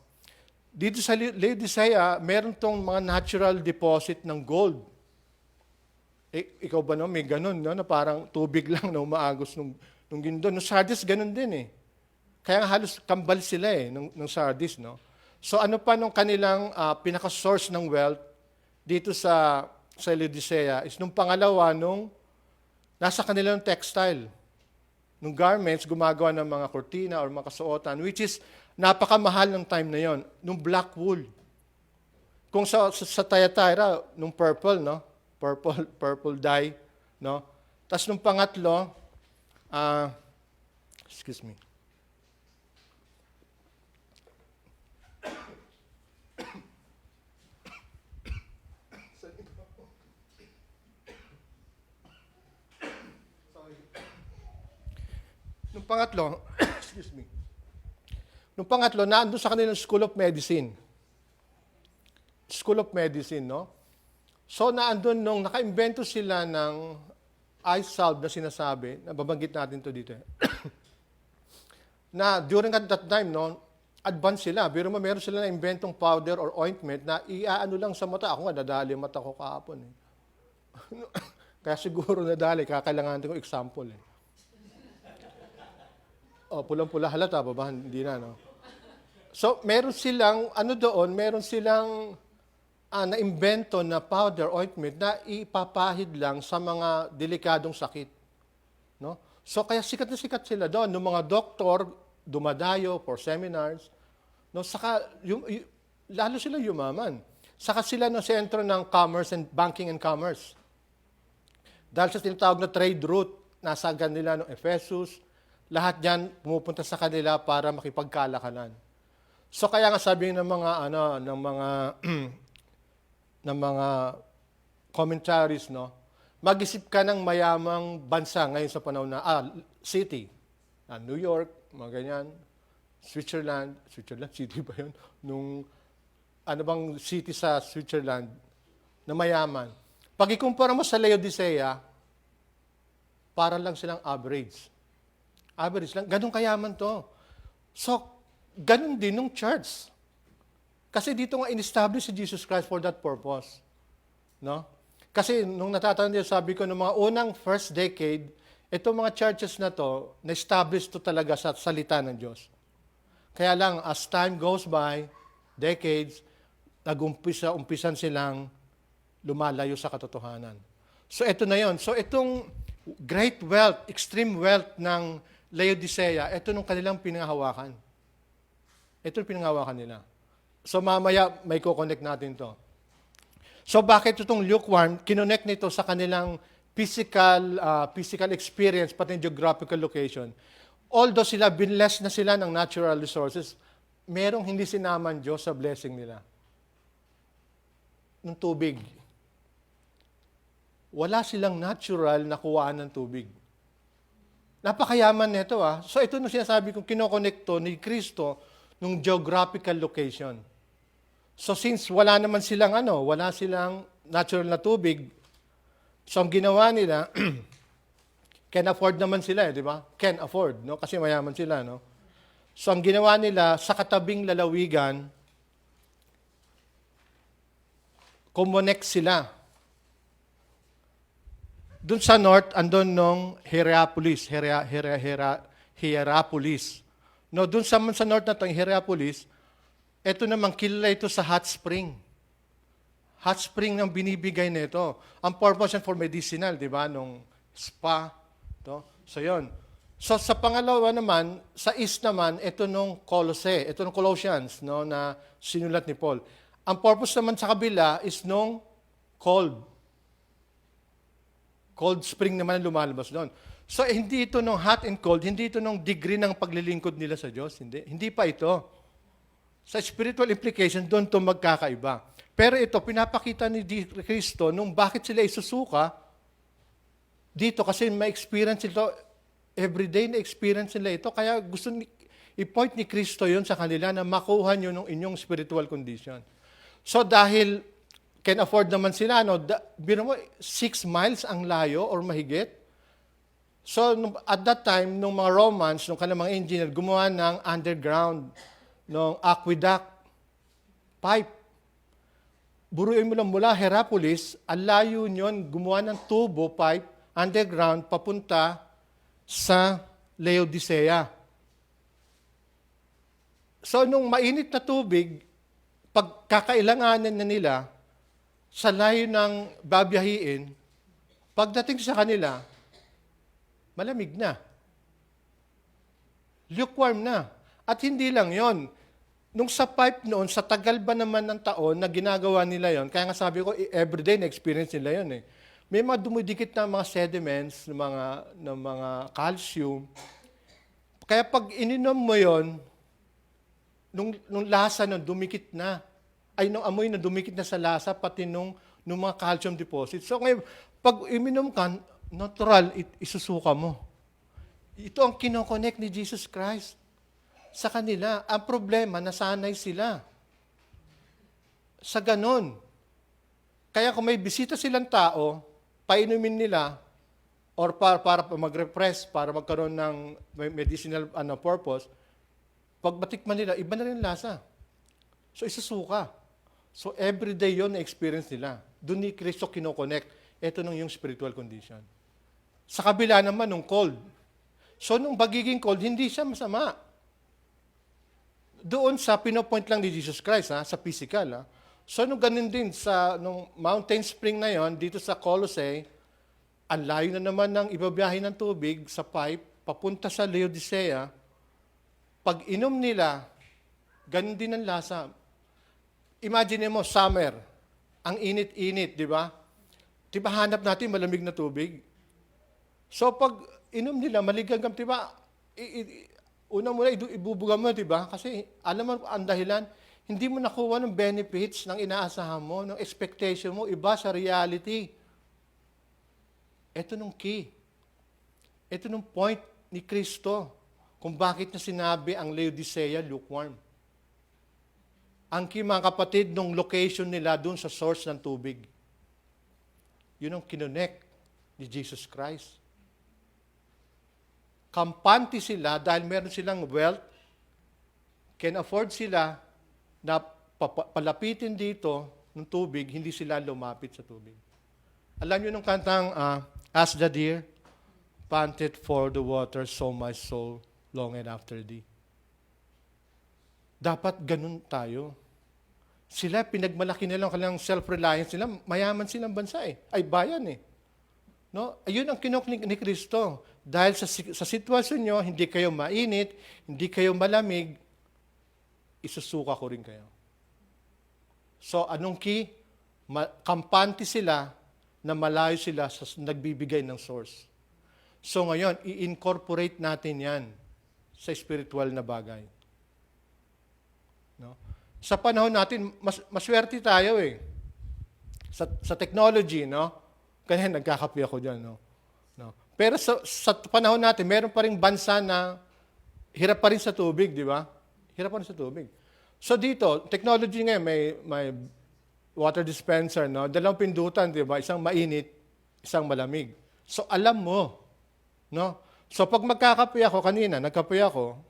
Speaker 1: Dito sa Laodicea, meron tong mga natural deposit ng gold. Ikaw ba, no? May ganun, no? Na parang tubig lang na umaagos nung gindon. No, Sardis, ganun din eh. Kaya nga halos kambal sila eh, ng Sardis, no? So ano pa nung kanilang pinaka-source ng wealth dito sa Laodicea is nung pangalawa, nung nasa kanilang textile. Nung garments, gumagawa ng mga kortina or mga kasuotan, which is napakamahal ng time na yon, nung black wool. Kung sa Thyatira, nung purple, no? Purple dye, no? Tapos nung pangatlo, excuse me. Nung pangatlo, excuse me. Nung pangatlo, naandun sa kanilang School of Medicine. School of Medicine, no? So, naandun nung naka-invento sila ng ice salve na sinasabi, nababanggit natin to dito. Na during at that time, no, advanced sila. Pero meron sila na inventong powder or ointment na iaano lang sa mata. Ako nga, nadali yung mata ko kahapon. Eh. Kaya siguro nadali, kakailangan ko example. Eh. Oh, pulang-pula halata pa ba? Hindi na, no? So, meron silang, meron silang na-invento na powder ointment na ipapahid lang sa mga delikadong sakit. No? So, kaya sikat na sikat sila doon. Nung mga doktor, dumadayo for seminars. No? Saka, lalo sila yumaman. Saka sila no sentro ng commerce and banking and commerce. Dahil sa tinatawag na trade route, nasa kanila ng Ephesus, lahat yan pumupunta sa kanila para makipagkalakalan. So kaya nga sabi ng mga commentaries, no, mag-isip ka ng mayamang bansa ngayon sa panahon na city. New York, mga ganyan, Switzerland city ba 'yun? Nung ano bang city sa Switzerland na mayaman. Pag ikumpara mo sa Laodicea, para lang silang average. Average lang. Ganun kayaman to. So, ganun din nung church. Kasi dito nga in-establish si Jesus Christ for that purpose. No? Kasi nung natatanda, sabi ko, nung mga unang first decade, itong mga churches na to, na-establish to talaga sa salita ng Diyos. Kaya lang, as time goes by, decades, umpisan silang lumalayo sa katotohanan. So, ito na yon. So, itong great wealth, extreme wealth ng Laodicea, ito nung kanilang pinanghahawakan. Ito yung pinanghahawakan nila. So mamaya may ko-connect natin to. So bakit itong lukewarm, kinonect nito sa kanilang physical experience, pati geographical location. Although sila, binless na sila ng natural resources, merong hindi sinaman Diyos sa blessing nila. Ng tubig. Wala silang natural na kuwaan ng tubig. Napakayaman nito So ito nung sinasabi kong kinokonekto ni Kristo nung geographical location. So since wala naman silang wala silang natural na tubig, so ang ginawa nila, can afford naman sila, di ba? Can afford, no? Kasi mayaman sila, no? So ang ginawa nila, sa katabing lalawigan, kumonek sila. Doon sa north, andun nung Hierapolis. No, doon sa north na itong Hierapolis, ito naman, kilala ito sa hot spring. Hot spring ng binibigay nito. Ang purpose for medicinal, di ba? Nung spa. To. So, yun. So, sa pangalawa naman, sa east naman, ito nung Colossae. Ito nung Colossians, no, na sinulat ni Paul. Ang purpose naman sa kabila is nung cold. Cold spring naman ang lumalabas doon. So, hindi ito nung hot and cold, hindi ito nung degree ng paglilingkod nila sa Diyos. Hindi pa ito. Sa spiritual implication, doon ito magkakaiba. Pero ito, pinapakita ni Kristo nung bakit sila isusuka dito kasi ma-experience ito, everyday na-experience nila ito. Kaya gusto i-point ni Kristo yon sa kanila na makuha nyo ng inyong spiritual condition. So dahil can afford naman sila, no? Biro mo, 6 miles ang layo or mahigit. So, at that time, nung mga Romans, nung kanilang mga engineer, gumawa ng underground, ng aqueduct, pipe. Buruin mo lang mula Hierapolis, ang layo nyon, gumawa ng tubo, pipe, underground, papunta sa Laodicea. So, nung mainit na tubig, pag kakailanganan na nila, sa layo ng babiyahiin, pagdating sa kanila, malamig na. Lukewarm na. At hindi lang yon. Nung sa pipe noon, sa tagal ba naman ng taon na ginagawa nila yon, kaya nga sabi ko, everyday na-experience nila yon eh. May mga dumidikit na mga sediments, ng mga calcium. Kaya pag ininom mo yon, nung lasa nun, dumikit na. Ay, nung amoy na dumikit na sa lasa, pati nung mga calcium deposits. So ngayon, pag iminom ka, natural, isusuka mo. Ito ang kinoconnect ni Jesus Christ sa kanila. Ang problema, nasanay sila sa ganon. Kaya kung may bisita silang tao, painumin nila, or para mag-repress, para magkaroon ng medicinal purpose, pag matikman nila, iba na rin lasa. So, isusuka. So, everyday yon na experience nila. Doon ni Kristo kinoconnect. Ito nung yung spiritual condition. Sa kabila naman, nung cold. So, nung pagiging cold, hindi siya masama. Doon sa pinopoint lang ni Jesus Christ, sa physical. So, nung ganun din, nung mountain spring na yon, dito sa Colossae, ang layo na naman ng ibabiyahe ng tubig sa pipe, papunta sa Laodicea. Pag inom nila, ganun din ang lasa. Imagine mo, summer, ang init-init, di ba? Di ba hanap natin malamig na tubig? So pag inom nila, maligaggam, di ba? Una muna, ibubuga mo, di ba? Kasi alam mo ang dahilan, hindi mo nakuha ng benefits ng inaasahan mo, ng expectation mo, iba sa reality. Ito nung key. Ito nung point ni Kristo kung bakit na sinabi ang Laodicea lukewarm. Ang key, mga kapatid, nung location nila dun sa source ng tubig. Yun ang kinonect ni Jesus Christ. Kampante sila dahil meron silang wealth, can afford sila na palapitin dito ng tubig, hindi sila lumapit sa tubig. Alam niyo nung kantang, As the deer panted for the water, so my soul longed after thee. Dapat ganun tayo. Sila, pinagmalaki nila ang kanilang self-reliance nila, mayaman silang bansa eh. Ay, bayan eh. No? Ayun ang kinoknik ni Kristo. Dahil sa sitwasyon nyo, hindi kayo mainit, hindi kayo malamig, isusuka ko rin kayo. So, anong key? Kampante sila na malayo sila sa nagbibigay ng source. So, ngayon, i-incorporate natin yan sa spiritual na bagay. No? Sa panahon natin, maswerte tayo eh. Sa technology, no? Kaya nagkakape ako dyan, no? Pero sa panahon natin, meron pa rin bansa na hirap pa rin sa tubig, di ba? Hirap pa rin sa tubig. So dito, technology ngayon, may water dispenser, no? Dalawang pindutan, di ba? Isang mainit, isang malamig. So alam mo, no? So pag magkakape ako kanina, nagkape ako,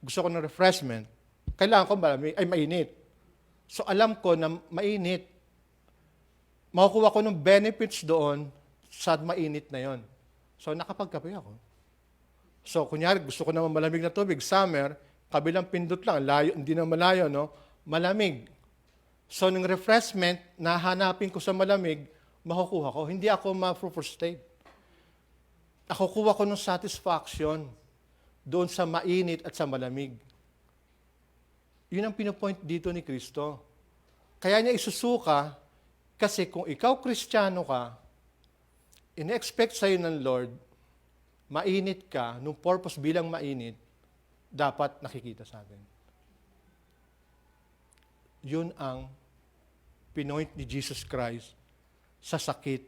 Speaker 1: gusto ko ng refreshment, kailangan ko malamig, ay mainit. So alam ko na mainit. Makukuha ko ng benefits doon sa mainit na yon. So nakapagkape ako. So kunyari, gusto ko naman malamig na tubig, summer, kabilang pindot lang, layo, hindi na malayo, no? Malamig. So ng refreshment, nahanapin ko sa malamig, makukuha ko. Hindi ako ma-frustrate. Nakukuha ko ng satisfaction doon sa mainit at sa malamig. Yun ang pinopoint dito ni Kristo. Kaya niya isusuka, kasi kung ikaw Kristiyano ka, ine-expect sa'yo ng Lord, mainit ka, nung purpose bilang mainit, dapat nakikita sa atin. Yun ang pinoint ni Jesus Christ sa sakit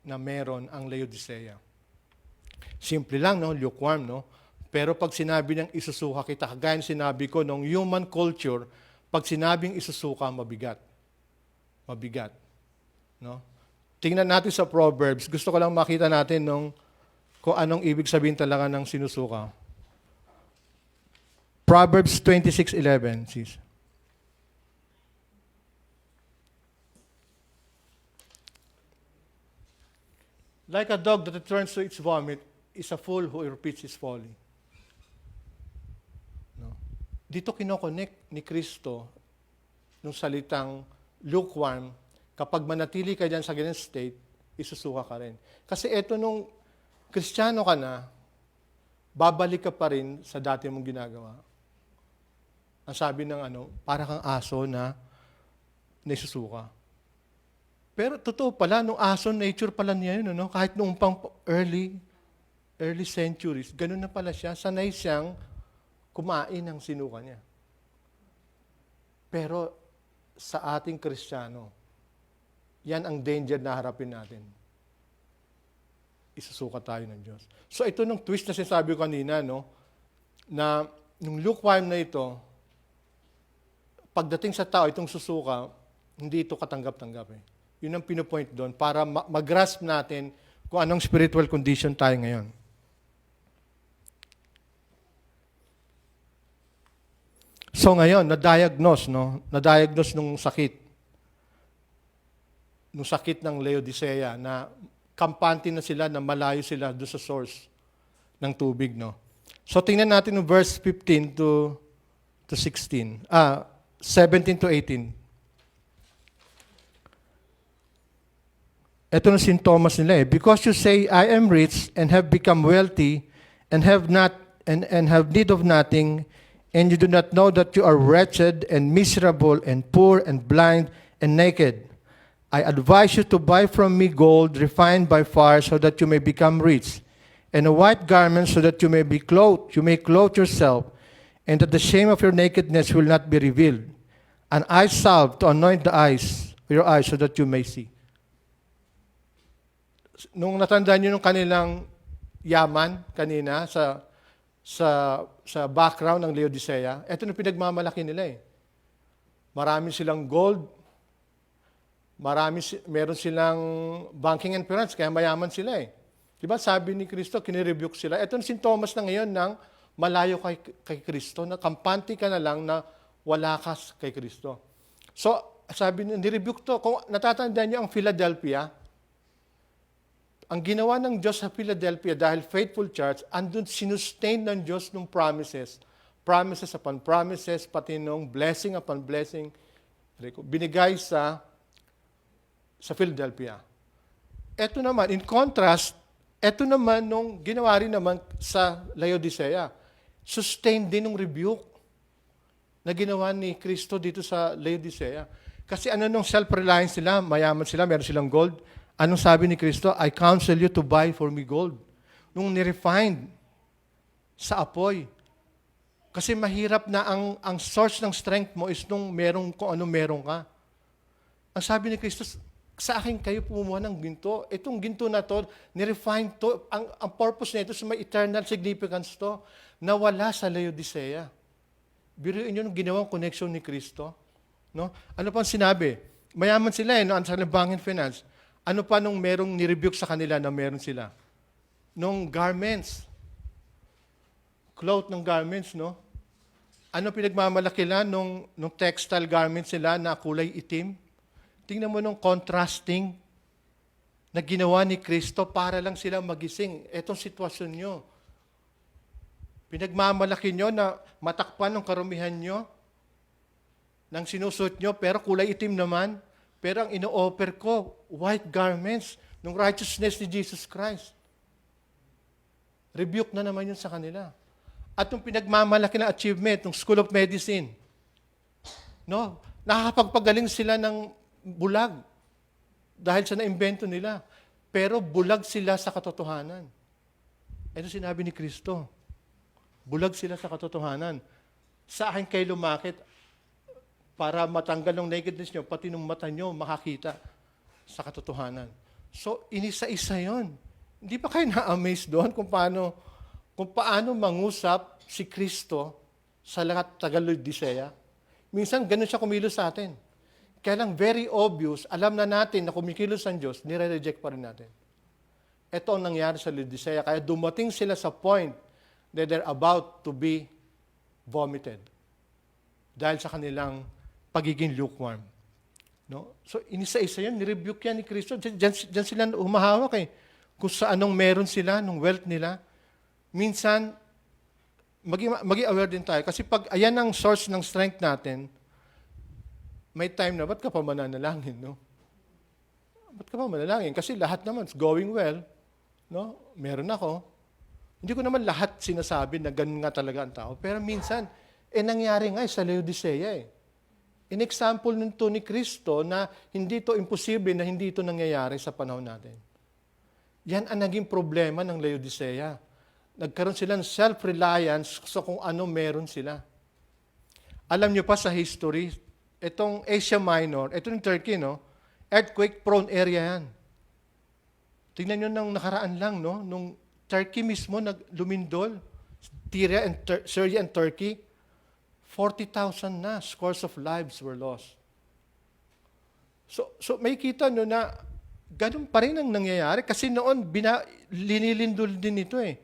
Speaker 1: na meron ang Laodicea. Simple lang, no? Lukewarm, no? Pero pag sinabi ng isusuka kita, kagaya sinabi ko, nung human culture, pag sinabing isusuka, mabigat. mabigat. No? Tingnan natin sa Proverbs. Gusto ko lang makita natin kung anong ibig sabihin talaga ng sinusuka. Proverbs 26:11, sis. Like a dog that returns to its vomit is a fool who repeats his folly. No? Dito kinoconnect ni Kristo nung salitang lukewarm, kapag manatili ka dyan sa ganyan state, isusuka ka rin. Kasi eto nung Kristiyano ka na, babalik ka pa rin sa dati mong ginagawa. Ang sabi ng para kang aso na isusuka. Pero totoo pala, nung aso, nature pala niya yun, kahit noong pang early centuries, ganun na pala siya, sanay siyang kumain ng sinuka niya. Pero sa ating Kristiyano, yan ang danger na harapin natin. Isusuka tayo ng Diyos. So ito nung twist na sinasabi ko kanina, na nung lukewarm na ito, pagdating sa tao, itong susuka, hindi ito katanggap-tanggap eh. Yun ang pinupoint doon para mag-grasp natin kung anong spiritual condition tayo ngayon. So ngayon, na-diagnose nung sakit. Nung sakit ng Laodicea na kampante na sila, na malayo sila doon sa source ng tubig. So tingnan natin yung verse 15 to 16. 17 to 18. Ito na sintomas nila eh. Because you say, I am rich and have become wealthy and have need of nothing, and you do not know that you are wretched and miserable and poor and blind and naked. I advise you to buy from me gold refined by fire so that you may become rich, and a white garment so that you may be clothed. You may clothe yourself, and that the shame of your nakedness will not be revealed. An eye salve to anoint your eyes so that you may see. Nung natandaan nyo nung kanilang yaman kanina sa background ng Laodicea, ito na pinagmamalaki nila eh. Marami silang gold, meron silang banking and finance, kaya mayaman sila eh. Diba sabi ni Kristo, kinirebuke sila. Ito ang sintomas na ngayon ng malayo kay Kristo, na kampante ka na lang na wala ka kay Kristo. So, sabi niya, nirebuke to. Kung natatandaan niyo ang Philadelphia, ang ginawa ng Diyos sa Philadelphia dahil faithful church, andun sinustain ng Diyos ng promises upon promises, pati nung blessing upon blessing, binigay sa Philadelphia. Ito naman, in contrast, ito naman nung ginawa rin naman sa Laodicea. Sustain din ng rebuke na ginawa ni Kristo dito sa Laodicea. Kasi nung self-reliance sila, mayaman sila, meron silang gold. Anong sabi ni Kristo? I counsel you to buy for me gold. Nung nirefined sa apoy. Kasi mahirap na ang source ng strength mo is nung kung ano meron ka. Ang sabi ni Kristo, sa akin kayo pumuha ng ginto. Itong ginto na to, nirefine to. Ang purpose nito is may eternal significance to na wala sa Laodicea. Biruin nyo nung ginawang connection ni Kristo. No? Ano pa sinabi? Mayaman sila ang sa banking finance. Ano pa nung merong nirebuke sa kanila na meron sila? Nung garments. Cloth ng garments, no? Ano pinagmamalaki nila nung textile garments sila na kulay itim? Tingnan mo nung contrasting na ginawa ni Kristo para lang sila magising. Etong sitwasyon nyo. Pinagmamalaki nyo na matakpan ng karumihan nyo, ng sinusot nyo, pero kulay itim naman. Pero ang ino-offer ko, white garments ng righteousness ni Jesus Christ. Rebuke na naman yun sa kanila. At yung pinagmamalaki na achievement, ng School of Medicine, no? Nakakapagpagaling sila ng bulag dahil sa naimbento nila. Pero bulag sila sa katotohanan. Ito sinabi ni Kristo. Bulag sila sa katotohanan. Sa akin kayo lumakit, para matanggal ng nakedness nyo, pati ng mata nyo makakita sa katotohanan. So, inisa-isa yon. Hindi pa kayo na-amaze doon kung paano mangusap si Kristo sa lahat taga Laodicea? Minsan, ganun siya kumilos sa atin. Kaya lang very obvious, alam na natin na kumikilos ang Diyos, nire-reject pa rin natin. Ito ang nangyari sa Laodicea. Kaya dumating sila sa point that they're about to be vomited. Dahil sa kanilang pagiging lukewarm. No? So, inisa-isa yan, nirebuke yan ni Kristo. Diyan sila humahawak eh. Kung sa anong meron sila, nung wealth nila. Minsan, maging aware din tayo. Kasi pag ayan ang source ng strength natin, may time na, ba't ka pa mananalangin, no? Ba't ka pa manalangin? Kasi lahat naman, it's going well. No? Meron ako. Hindi ko naman lahat sinasabi na ganun nga talaga ang tao. Pero minsan, nangyari nga sa Laodicea eh. In example nito ni Kristo na hindi to imposible na hindi ito nangyayari sa panahon natin. Yan ang naging problema ng Laodicea. Nagkaroon sila ng self-reliance sa kung ano meron sila. Alam nyo pa sa history, itong Asia Minor, ito yung Turkey, no? Earthquake-prone area yan. Tingnan nyo nang nakaraan lang, no? Nung Turkey mismo lumindol, Syria and Turkey, 40,000 na, scores of lives were lost. So may kita nyo na ganun pa rin ang nangyayari kasi noon linilindol din ito eh.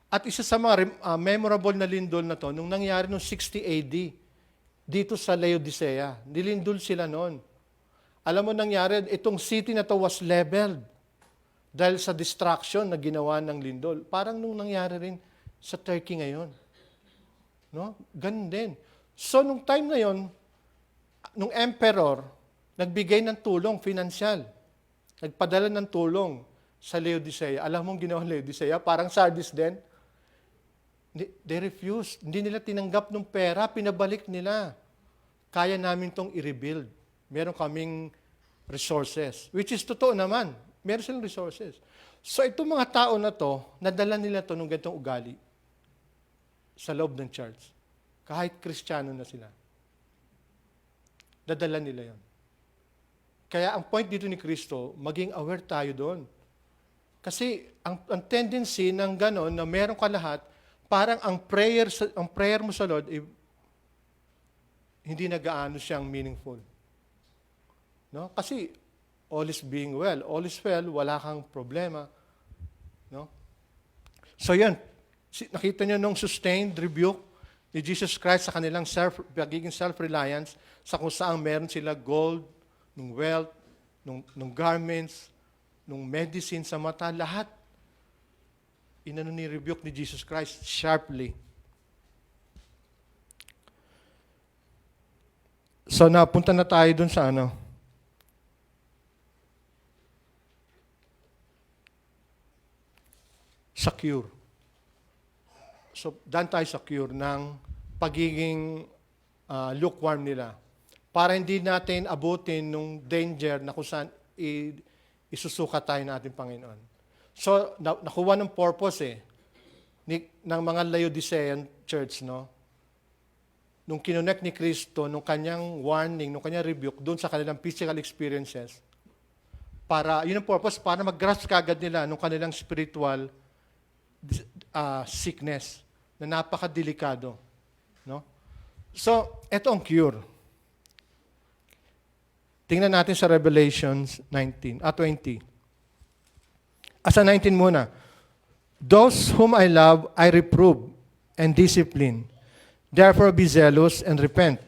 Speaker 1: At isa sa mga memorable na lindol na to, nung nangyari noong 60 AD, dito sa Laodicea, nilindol sila noon. Alam mo nangyari, itong city na to was leveled dahil sa destruction na ginawa ng lindol. Parang nung nangyari rin sa Turkey ngayon. No? Ganun din. So, nung time na yon, nung emperor, nagbigay ng tulong financial. Nagpadala ng tulong sa Laodicea. Alam mong ginawa Laodicea? Parang Sardis din. They refused. Hindi nila tinanggap ng pera, pinabalik nila. Kaya namin tong i-rebuild. Meron kaming resources. Which is totoo naman. Meron silang resources. So, itong mga tao na to, nadala nila to ng ganitong ugali sa loob ng church. Kahit Kristiyano na sila. Dadala nila yon. Kaya ang point dito ni Kristo, maging aware tayo doon. Kasi ang tendency ng ganon na meron ka lahat, parang ang prayer mo sa Lord, hindi na gaano siyang meaningful. No? Kasi all is being well. All is well, wala kang problema. No? So yan, nakita niyo nung sustained rebuke ni Jesus Christ sa kanilang pagiging self-reliance sa kung saan meron sila gold, nung wealth, nung garments, nung medicine sa mata, lahat ni-rebuke ni Jesus Christ sharply. So, napunta na tayo dun sa sa cure. So, daan tayo sa cure ng pagiging lukewarm nila. Para hindi natin abutin nung danger na kung saan isusuka tayo ng ating Panginoon. So, nakuha ng purpose ng mga Laodicean church, no? Nung kinonect ni Kristo, nung kanyang warning, nung kanyang rebuke, doon sa kanilang physical experiences, yun ang purpose, para mag-grasp kagad nila nung kanilang spiritual sickness na napakadelikado. No? So, eto ang cure. Tingnan natin sa Revelations 20. Sa 19 muna. Those whom I love, I reprove and discipline. Therefore be zealous and repent.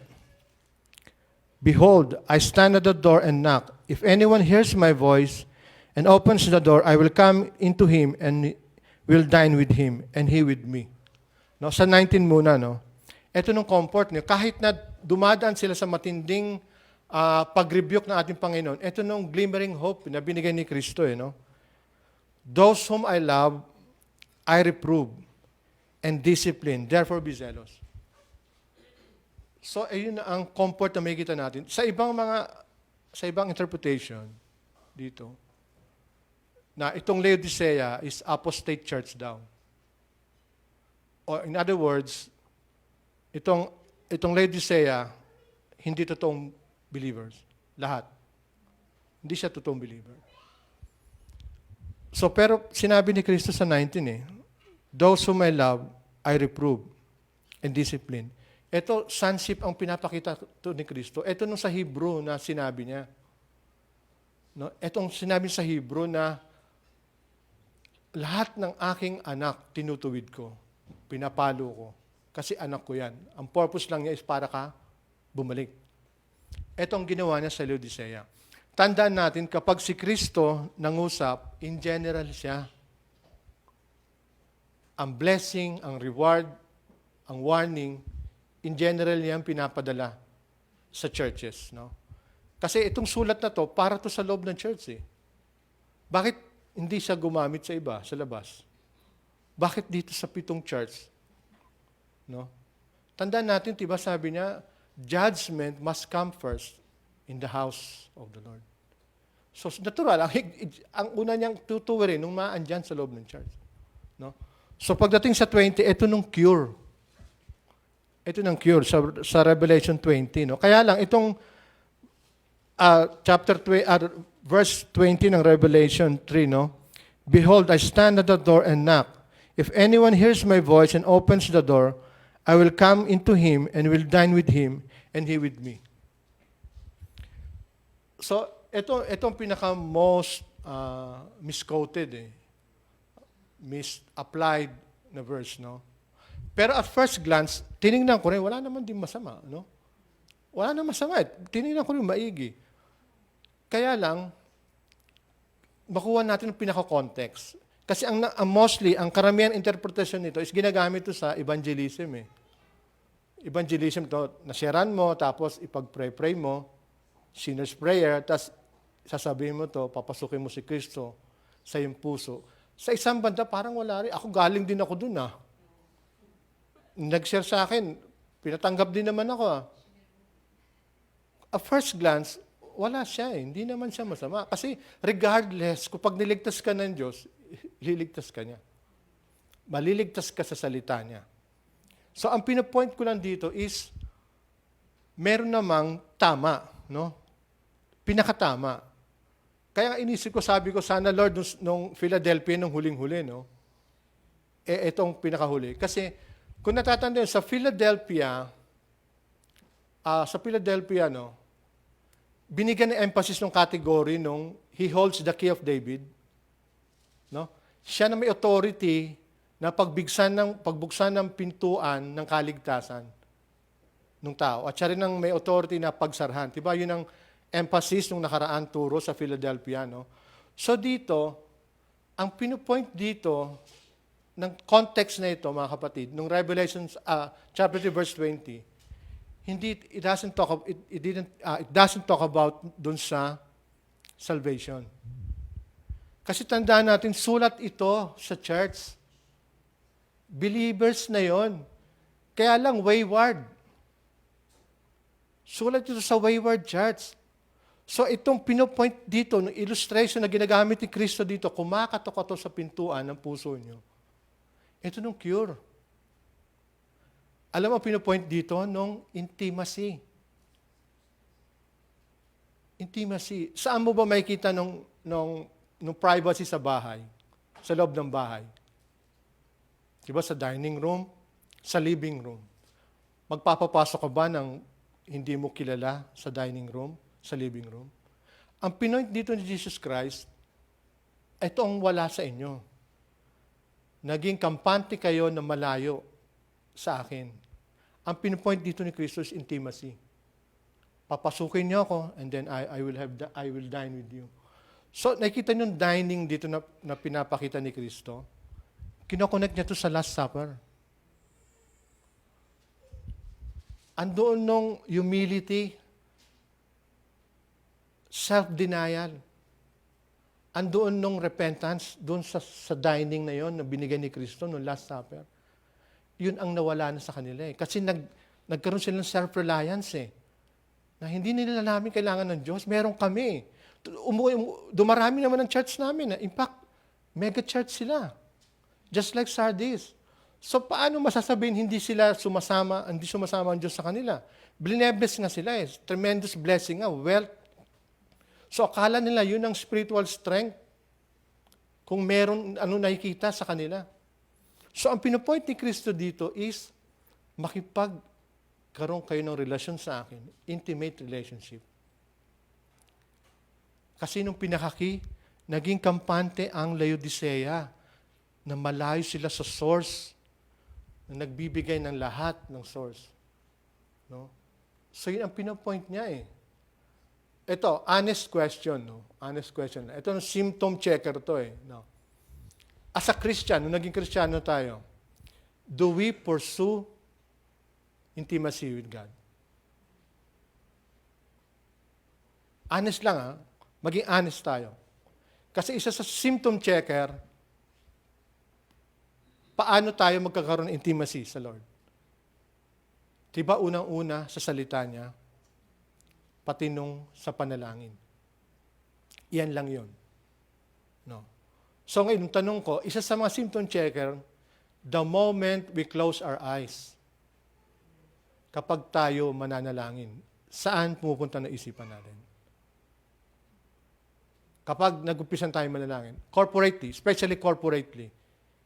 Speaker 1: Behold, I stand at the door and knock. If anyone hears my voice and opens the door, I will come into him and will dine with him and he with me. No, sa 19 muna, no? Ito nung comfort niyo. Kahit na dumadaan sila sa matinding pag-rebuke ng ating Panginoon, ito nung glimmering hope na binigay ni Kristo, no? Those whom I love, I reprove and discipline. Therefore, be zealous. So, ayun na ang comfort na makikita natin. Sa ibang interpretation dito, na itong Laodicea is apostate church daw. Or in other words, itong Laodicea, hindi totoong believers. Lahat. Hindi siya totoong believer. So, pero sinabi ni Kristo sa 19 those whom I love, I reprove and discipline. Ito, sonship ang pinapakita to ni Kristo. Ito nung sa Hebrew na sinabi niya. No? Itong sinabi sa Hebrew na lahat ng aking anak tinutuwid ko, pinapalo ko, kasi anak ko yan. Ang purpose lang niya is para ka bumalik. Ito ang ginawa niya sa Laodicea. Tandaan natin, kapag si Kristo nangusap, in general siya. Ang blessing, ang reward, ang warning, in general yan pinapadala sa churches. No? Kasi itong sulat na to, para to sa loob ng church. Bakit hindi siya gumamit sa iba, sa labas? Bakit dito sa 7 church? No? Tandaan natin, diba sabi niya, judgment must come first in the house of the Lord. So, natural, ang una niyang tutuwirin nung maandyan sa loob ng church. No? So, pagdating sa 20, ito nung cure. Ito nung cure sa Revelation 20. No? Kaya lang, itong verse 20 ng Revelation 3, no? Behold, I stand at the door and knock. If anyone hears my voice and opens the door, I will come into him and will dine with him and he with me. So, itong pinaka-most misquoted, misapplied na verse, no? Pero at first glance, tinignan ko rin, wala naman din masama, no? Wala naman masama. Tinignan ko rin maigi. Kaya lang, makuha natin ang pinaka-context. Kasi mostly, ang karamihan interpretation nito is ginagamit ito sa evangelism. Evangelism to, nasyaran mo, tapos ipag-pray mo, sinner's prayer, tapos sasabihin mo to, papasukin mo si Kristo sa iyong puso. Sa isang banda, parang wala rin. Ako galing din ako dun. Nag-share sa akin, pinatanggap din naman ako. At first glance, wala siya. Hindi naman siya masama. Kasi regardless, kung pag niligtas ka ng Diyos, liligtas ka niya. Maliligtas ka sa salita niya. So, ang pinapoint ko lang dito is, meron namang tama, no? Pinakatama. Kaya inisip ko, sabi ko, sana Lord, nung Philadelphia, nung huling-huli, no? Itong pinakahuli. Kasi, kung natatanda yun, sa Philadelphia, no, binigyan ng emphasis ng category nung he holds the key of David. No? Siya na may authority na pagbuksan ng pintuan ng kaligtasan ng tao. At siya rin ang may authority na pagsarhan. Diba? Yun ang emphasis nung nakaraan turo sa Philadelphia. No? So dito, ang pinupoint dito, ng context na ito, mga kapatid, nung Revelation chapter 3, verse 20, it doesn't talk about dun sa salvation. Kasi tandaan natin, sulat ito sa church. Believers na yon. Kaya lang, wayward. Sulat ito sa wayward church. So itong pinopoint dito, ng illustration na ginagamit ni Kristo dito, kumakatok sa pintuan ng puso nyo. Ito nung cure. Alam mo, pinopoint dito nung intimacy. Intimacy. Saan mo ba makikita nung privacy sa bahay? Sa loob ng bahay? Diba sa dining room? Sa living room? Magpapapasok ka ba ng hindi mo kilala sa dining room? Sa living room? Ang pinoint dito ni Jesus Christ, ito ang wala sa inyo. Naging kampante kayo na malayo sa akin. Ang pinpoint dito ni Kristo is intimacy. Papasukin niyo ako and then I will dine with you. So nakita niyo yung dining dito na pinapakita ni Kristo. Kino-connect niya to sa Last Supper. Andoon nung humility, self-denial. Andoon nung repentance, doon sa dining na yon na binigay ni Kristo noong Last Supper. Yun ang nawala na sa kanila Kasi nagkaroon sila ng self-reliance Na hindi nila namin kailangan ng Diyos, meron kami. Dumarami naman ang church namin. In fact, mega church sila. Just like Sardis. So paano masasabihin hindi sumasama ang Diyos sa kanila? Blinebless nga sila Tremendous blessing wealth. So akala nila yun ang spiritual strength. Kung meron nakikita sa kanila. So ang pinopoint ni Kristo dito is magkaroon kayo ng relasyon sa akin, intimate relationship. Kasi nung pinakaki, naging kampante ang Laodicea na malayo sila sa source, na nagbibigay ng lahat ng source. No? So yun ang pinapoint niya eh. Ito, honest question. No? Honest question. Ito ang symptom checker to eh. No? As a Christian, nung naging Kristiyano tayo, do we pursue intimacy with God? Honest lang ha. Maging honest tayo. Kasi isa sa symptom checker, paano tayo magkakaroon ng intimacy sa Lord? Diba unang-una sa salita niya, pati nung sa panalangin. Iyan lang yun. No. So ngayon, tanong ko, isa sa mga symptom checker, the moment we close our eyes, kapag tayo mananalangin, saan pumupunta na isipan natin? Kapag nag-umpisan tayo manalangin, corporately, especially corporately.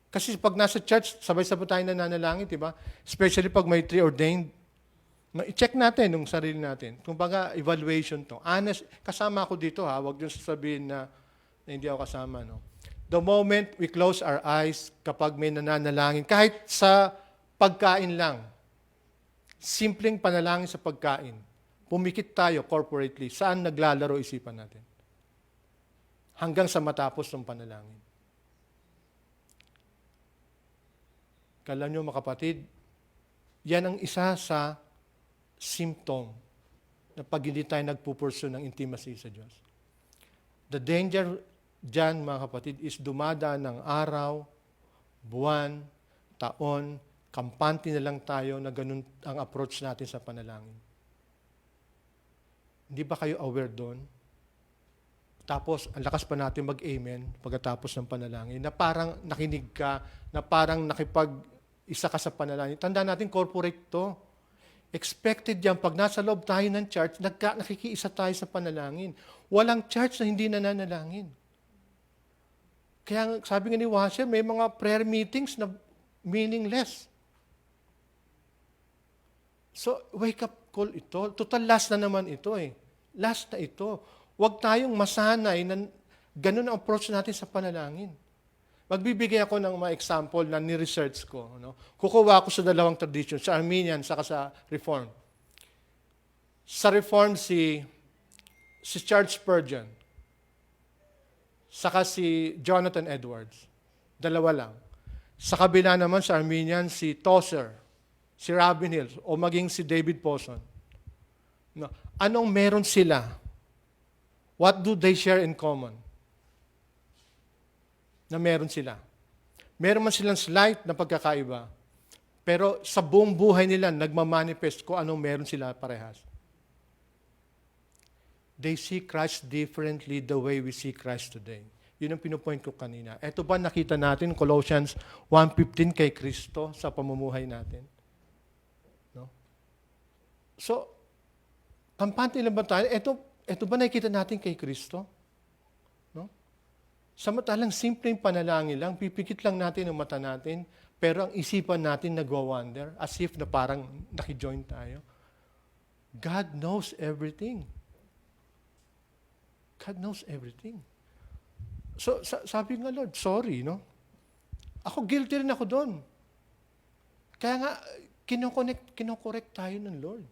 Speaker 1: Kasi pag nasa church, sabay-sabay tayo nananalangin, di ba? Especially pag may preordained, i-check natin yung sarili natin. Kumbaga, evaluation to. Honest, kasama ako dito ha, huwag yung sasabihin na hindi ako kasama. No? The moment we close our eyes, kapag may nananalangin, kahit sa pagkain lang, simpleng panalangin sa pagkain, pumikit tayo corporately, saan naglalaro isipan natin? Hanggang sa matapos ng panalangin. Kala nyo mga kapatid, yan ang isa sa symptom na pag hindi tayo nagpupurso ng intimacy sa Diyos. The danger dyan mga kapatid is dumadaan ng araw, buwan, taon, kampante na lang tayo na ganun ang approach natin sa panalangin. Hindi ba kayo aware doon? Tapos, ang lakas pa natin mag-amen pagkatapos ng panalangin, na parang nakinig ka, na parang nakipag-isa ka sa panalangin. Tandaan natin, corporate to. Expected yan, pag nasa loob tayo ng church, nakikiisa tayo sa panalangin. Walang church na hindi nananalangin. Kaya sabi nga ni Washer, may mga prayer meetings na meaningless. So, wake up call ito. Total last na naman ito eh. Last na ito. Huwag tayong masanay na ganun ang approach natin sa panalangin. Magbibigay ako ng mga example na ni-research ko. No? Kukuha ako sa dalawang tradition, sa Armenian saka sa Reform. Sa Reform, si Charles Spurgeon, saka si Jonathan Edwards. Dalawa lang. Sa kabila naman sa Armenian, si Tozer, si Robin Hill, o maging si David Pawson. No? Anong meron sila? What do they share in common? Na meron sila. Meron man silang slight na pagkakaiba, pero sa buong buhay nila, nagmamanifest ko anong meron sila parehas. They see Christ differently the way we see Christ today. Yun ang pinupoint ko kanina. Ito ba nakita natin, Colossians 1:15 kay Kristo sa pamumuhay natin? No? So, kampante lang ba tayo? Ito ba nakikita natin kay Kristo? No? Samantalang simpleng panalangin lang, pipikit lang natin ang mata natin, pero ang isipan natin nagwa-wonder, as if na parang nakijoin tayo. God knows everything. God knows everything. So, sabi nga Lord, sorry, no? Ako, guilty rin ako doon. Kaya nga, kinokorek tayo ng Lord.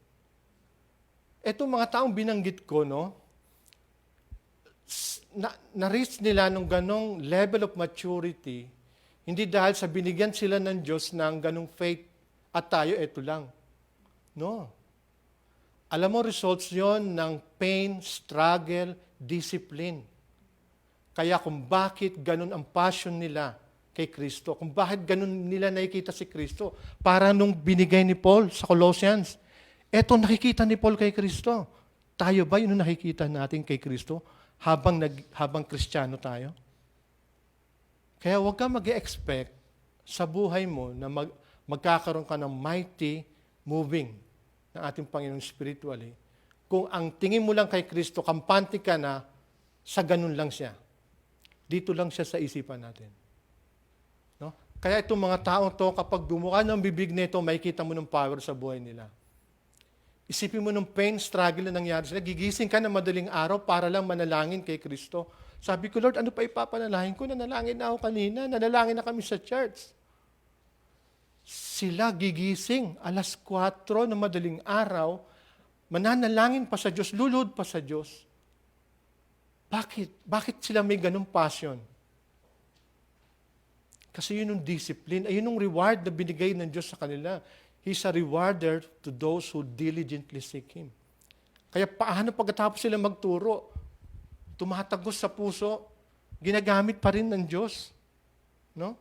Speaker 1: Etong mga taong binanggit ko, no, na-reach nila nung ganong level of maturity, hindi dahil sa binigyan sila ng Diyos ng ganong faith at tayo, eto lang. No. Alam mo, results yon ng pain, struggle, discipline. Kaya kung bakit ganon ang passion nila kay Kristo, kung bakit ganon nila nakikita si Kristo, para nung binigay ni Paul sa Colossians, eto nakikita ni Paul kay Kristo. Tayo ba yun nakikita natin kay Kristo habang Kristiyano tayo? Kaya huwag ka mag-expect sa buhay mo na magkakaroon ka ng mighty moving ng ating Panginoon spiritually. Kung ang tingin mo lang kay Kristo, kampante ka na, sa ganun lang siya. Dito lang siya sa isipan natin. No? Kaya itong mga tao to, kapag bumuka ng bibig nito, makikita mo ng power sa buhay nila. Isipin mo nung pain, struggle na nangyari sila. Gigising ka na madaling araw para lang manalangin kay Kristo. Sabi ko, Lord, ano pa ipapanalangin ko? Nanalangin na ako kanina. Nanalangin na kami sa church. Sila gigising, 4:00 na madaling araw, mananalangin pa sa Diyos, lulod pa sa Diyos. Bakit? Bakit sila may ganung passion? Kasi yun yung discipline, ay yun yung reward na binigay ng Diyos sa kanila. He's a rewarder to those who diligently seek Him. Kaya paano pagkatapos sila magturo, tumatagos sa puso, ginagamit pa rin ng Diyos. No?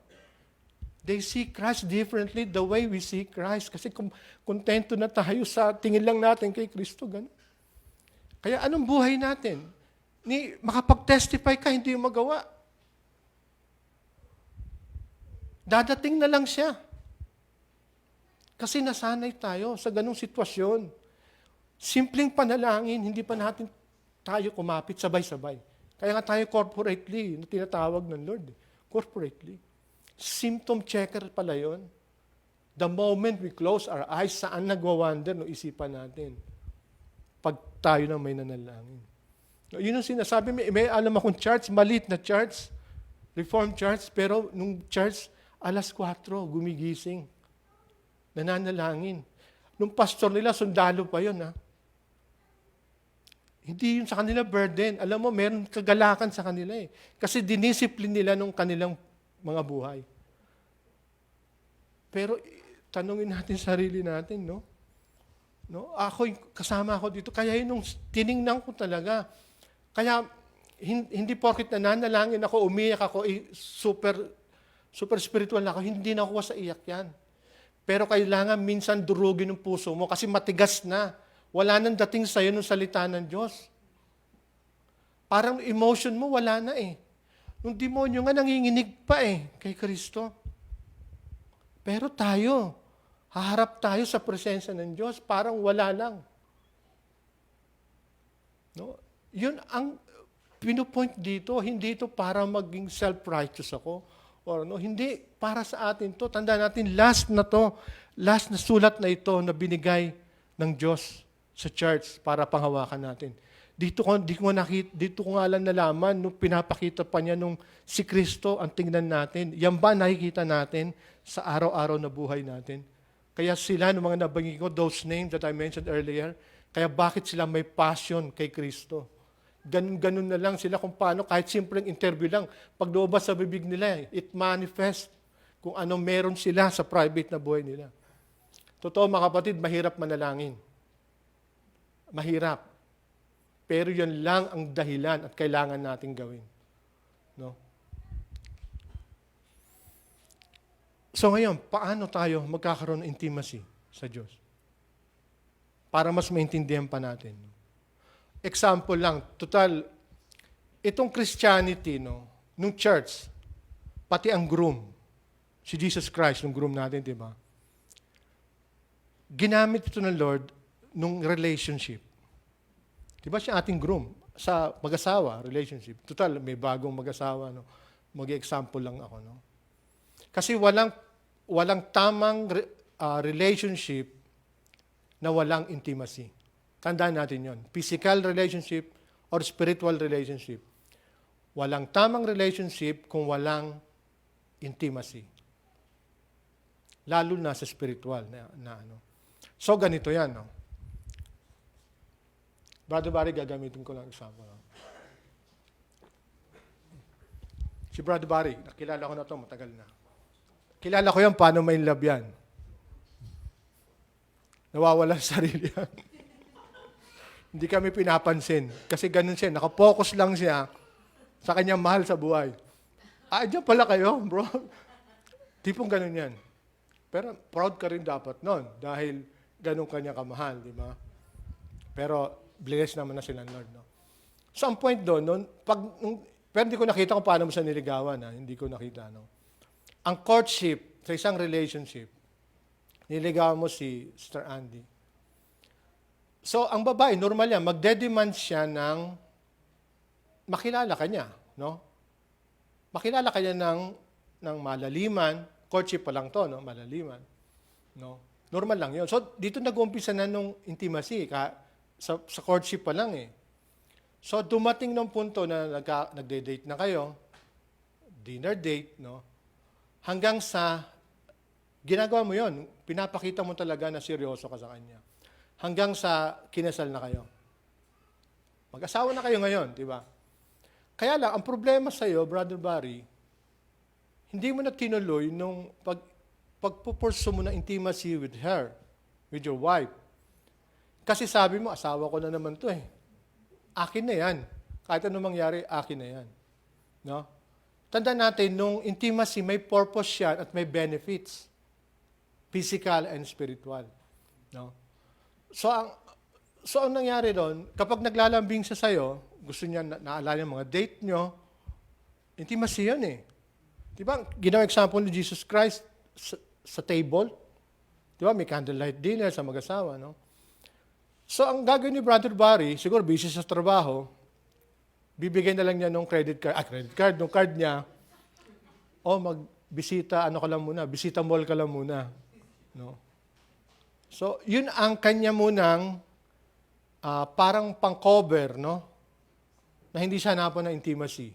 Speaker 1: They see Christ differently the way we see Christ. Kasi kontento na tayo sa tingin lang natin kay Kristo. Ganun. Kaya anong buhay natin? Makapag-testify ka, hindi yung magawa. Dadating na lang siya. Kasi nasanay tayo sa ganung sitwasyon. Simpleng panalangin, hindi pa natin tayo kumapit sabay-sabay. Kaya nga tayo corporately, na tinatawag ng Lord. Corporately. Symptom checker pala yun. The moment we close our eyes, saan nagwawander no isipan natin? Pag tayo na may nanalangin. Yun ang sinasabi, may alam akong church, maliit na church, Reformed church, pero nung church, 4:00, gumigising. Nananalangin. Nung pastor nila, sundalo pa yun, ha? Hindi yun sa kanila burden. Alam mo, meron kagalakan sa kanila eh. Kasi dinisipline nila nung kanilang mga buhay. Pero, tanungin natin sarili natin, no? Kasama ako dito. Kaya yun nung tiningnan ko talaga. Kaya, hindi porket nananalangin ako, umiyak ako, super spiritual na ako, hindi na ako sa iyak yan. Pero kailangan minsan durugin ng puso mo kasi matigas na. Wala nang dating sa'yo ng salita ng Diyos. Parang emotion mo, wala na eh. Nung demonyo nga nanginginig pa eh kay Kristo. Pero tayo, haharap tayo sa presensya ng Diyos, parang wala lang. No? Yun ang pinupoint dito, hindi ito para maging self-righteous ako. Or no, hindi, para sa atin to. Tandaan natin, last na sulat na ito na binigay ng Diyos sa church para panghawakan natin. Dito ko nga lang nalaman, nung pinapakita pa niya nung si Kristo ang tingnan natin. Yan ba nakikita natin sa araw-araw na buhay natin? Kaya sila, ng mga nabanggit ko, those names that I mentioned earlier, kaya bakit sila may passion kay Kristo? Ganun na lang sila kung paano, kahit simpleng interview lang, pag lumabas sa bibig nila, it manifests kung ano meron sila sa private na buhay nila. Totoo mga kapatid, mahirap manalangin. Mahirap. Pero yan lang ang dahilan at kailangan nating gawin. No? So ngayon, paano tayo magkakaroon ng intimacy sa Diyos? Para mas maintindihan pa natin. Example lang, total, itong Christianity, nung church, pati ang groom, si Jesus Christ, nung groom natin, di ba? Ginamit ito ng Lord nung relationship. Di ba siya ating groom? Sa mag-asawa, relationship. Total, may bagong mag-asawa, no? Mag-example lang ako, no? Kasi walang tamang relationship na walang intimacy. Tandaan natin yon. Physical relationship or spiritual relationship. Walang tamang relationship kung walang intimacy. Lalo na sa spiritual na ano. So, ganito yan. No? Brother Barry, gagamitin ko lang example. No? Si Brother Barry, nakilala ko na ito, matagal na. Kilala ko yan, paano may love yan. Nawawala sa sarili yan. Hindi kami pinapansin. Kasi ganun siya, nakapokus lang siya sa kanyang mahal sa buhay. Diyan pala kayo, bro. Tipong ganun yan. Pero proud ka rin dapat nun dahil ganun kanya kamahal, di ba? Pero blessed naman na sila, Lord. No? So, ang point doon, pero hindi ko nakita kung paano mo siya niligawan. Hindi ko nakita. No? Ang courtship sa isang relationship, niligawan mo si Sister Andy. So, ang babae, normal yan, magdedemand siya ng makilala ka niya. No? Makilala ka niya ng malaliman, courtship pa lang to, no? Malaliman. No? Normal lang yun. So, dito nag-umpisa na nung intimacy, sa courtship pa lang eh. So, dumating nung punto na nagde-date na kayo, dinner date, no? Hanggang sa, ginagawa mo yon, pinapakita mo talaga na seryoso ka sa kanya. Hanggang sa kinasal na kayo. Mag-asawa na kayo ngayon, di ba? Kaya lang, ang problema sa iyo, Brother Barry, hindi mo na tinuloy nung pagpupurso mo ng intimacy with her, with your wife. Kasi sabi mo, asawa ko na naman to eh. Akin na yan. Kahit anong mangyari, akin na yan. No? Tandaan natin, nung intimacy, may purpose yan at may benefits. Physical and spiritual. No? So ang nangyari doon, kapag naglalambing siya sa'yo, gusto niya naalala yung mga date nyo, intimacy yun eh. Di ba? Ginawang example ni Jesus Christ sa table. Di ba? May candlelight dinner sa mag-asawa, no? So, ang gagawin ni Brother Barry, siguro busy sa trabaho, bibigyan na lang niya ng credit card, nung card niya, magbisita, bisita mall ka lang muna. No? So, yun ang kanya munang parang pang-cover, no? Na hindi siya hanapan ng intimacy.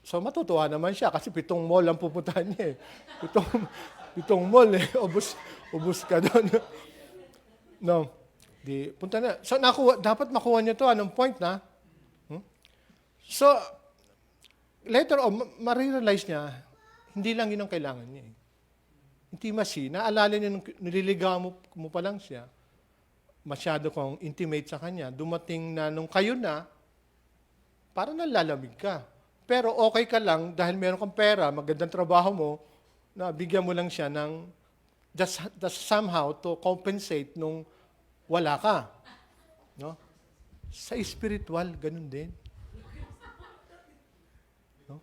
Speaker 1: So, matutuwa naman siya kasi 7 mall ang pupuntahan niya eh. 7 mall eh. Ubus ka doon. No. Punta na. So, dapat makuha niya to. Anong point na? So, later on, ma-realize niya, hindi lang yun ang kailangan niya. Intimacy, naalala niya nung nililigaw mo pa lang siya, masyado kang intimate sa kanya, dumating na nung kayo na, parang nalalamig ka. Pero okay ka lang dahil meron kang pera, magandang trabaho mo, na bigyan mo lang siya ng just somehow to compensate nung wala ka. No? Sa spiritual, ganun din. No?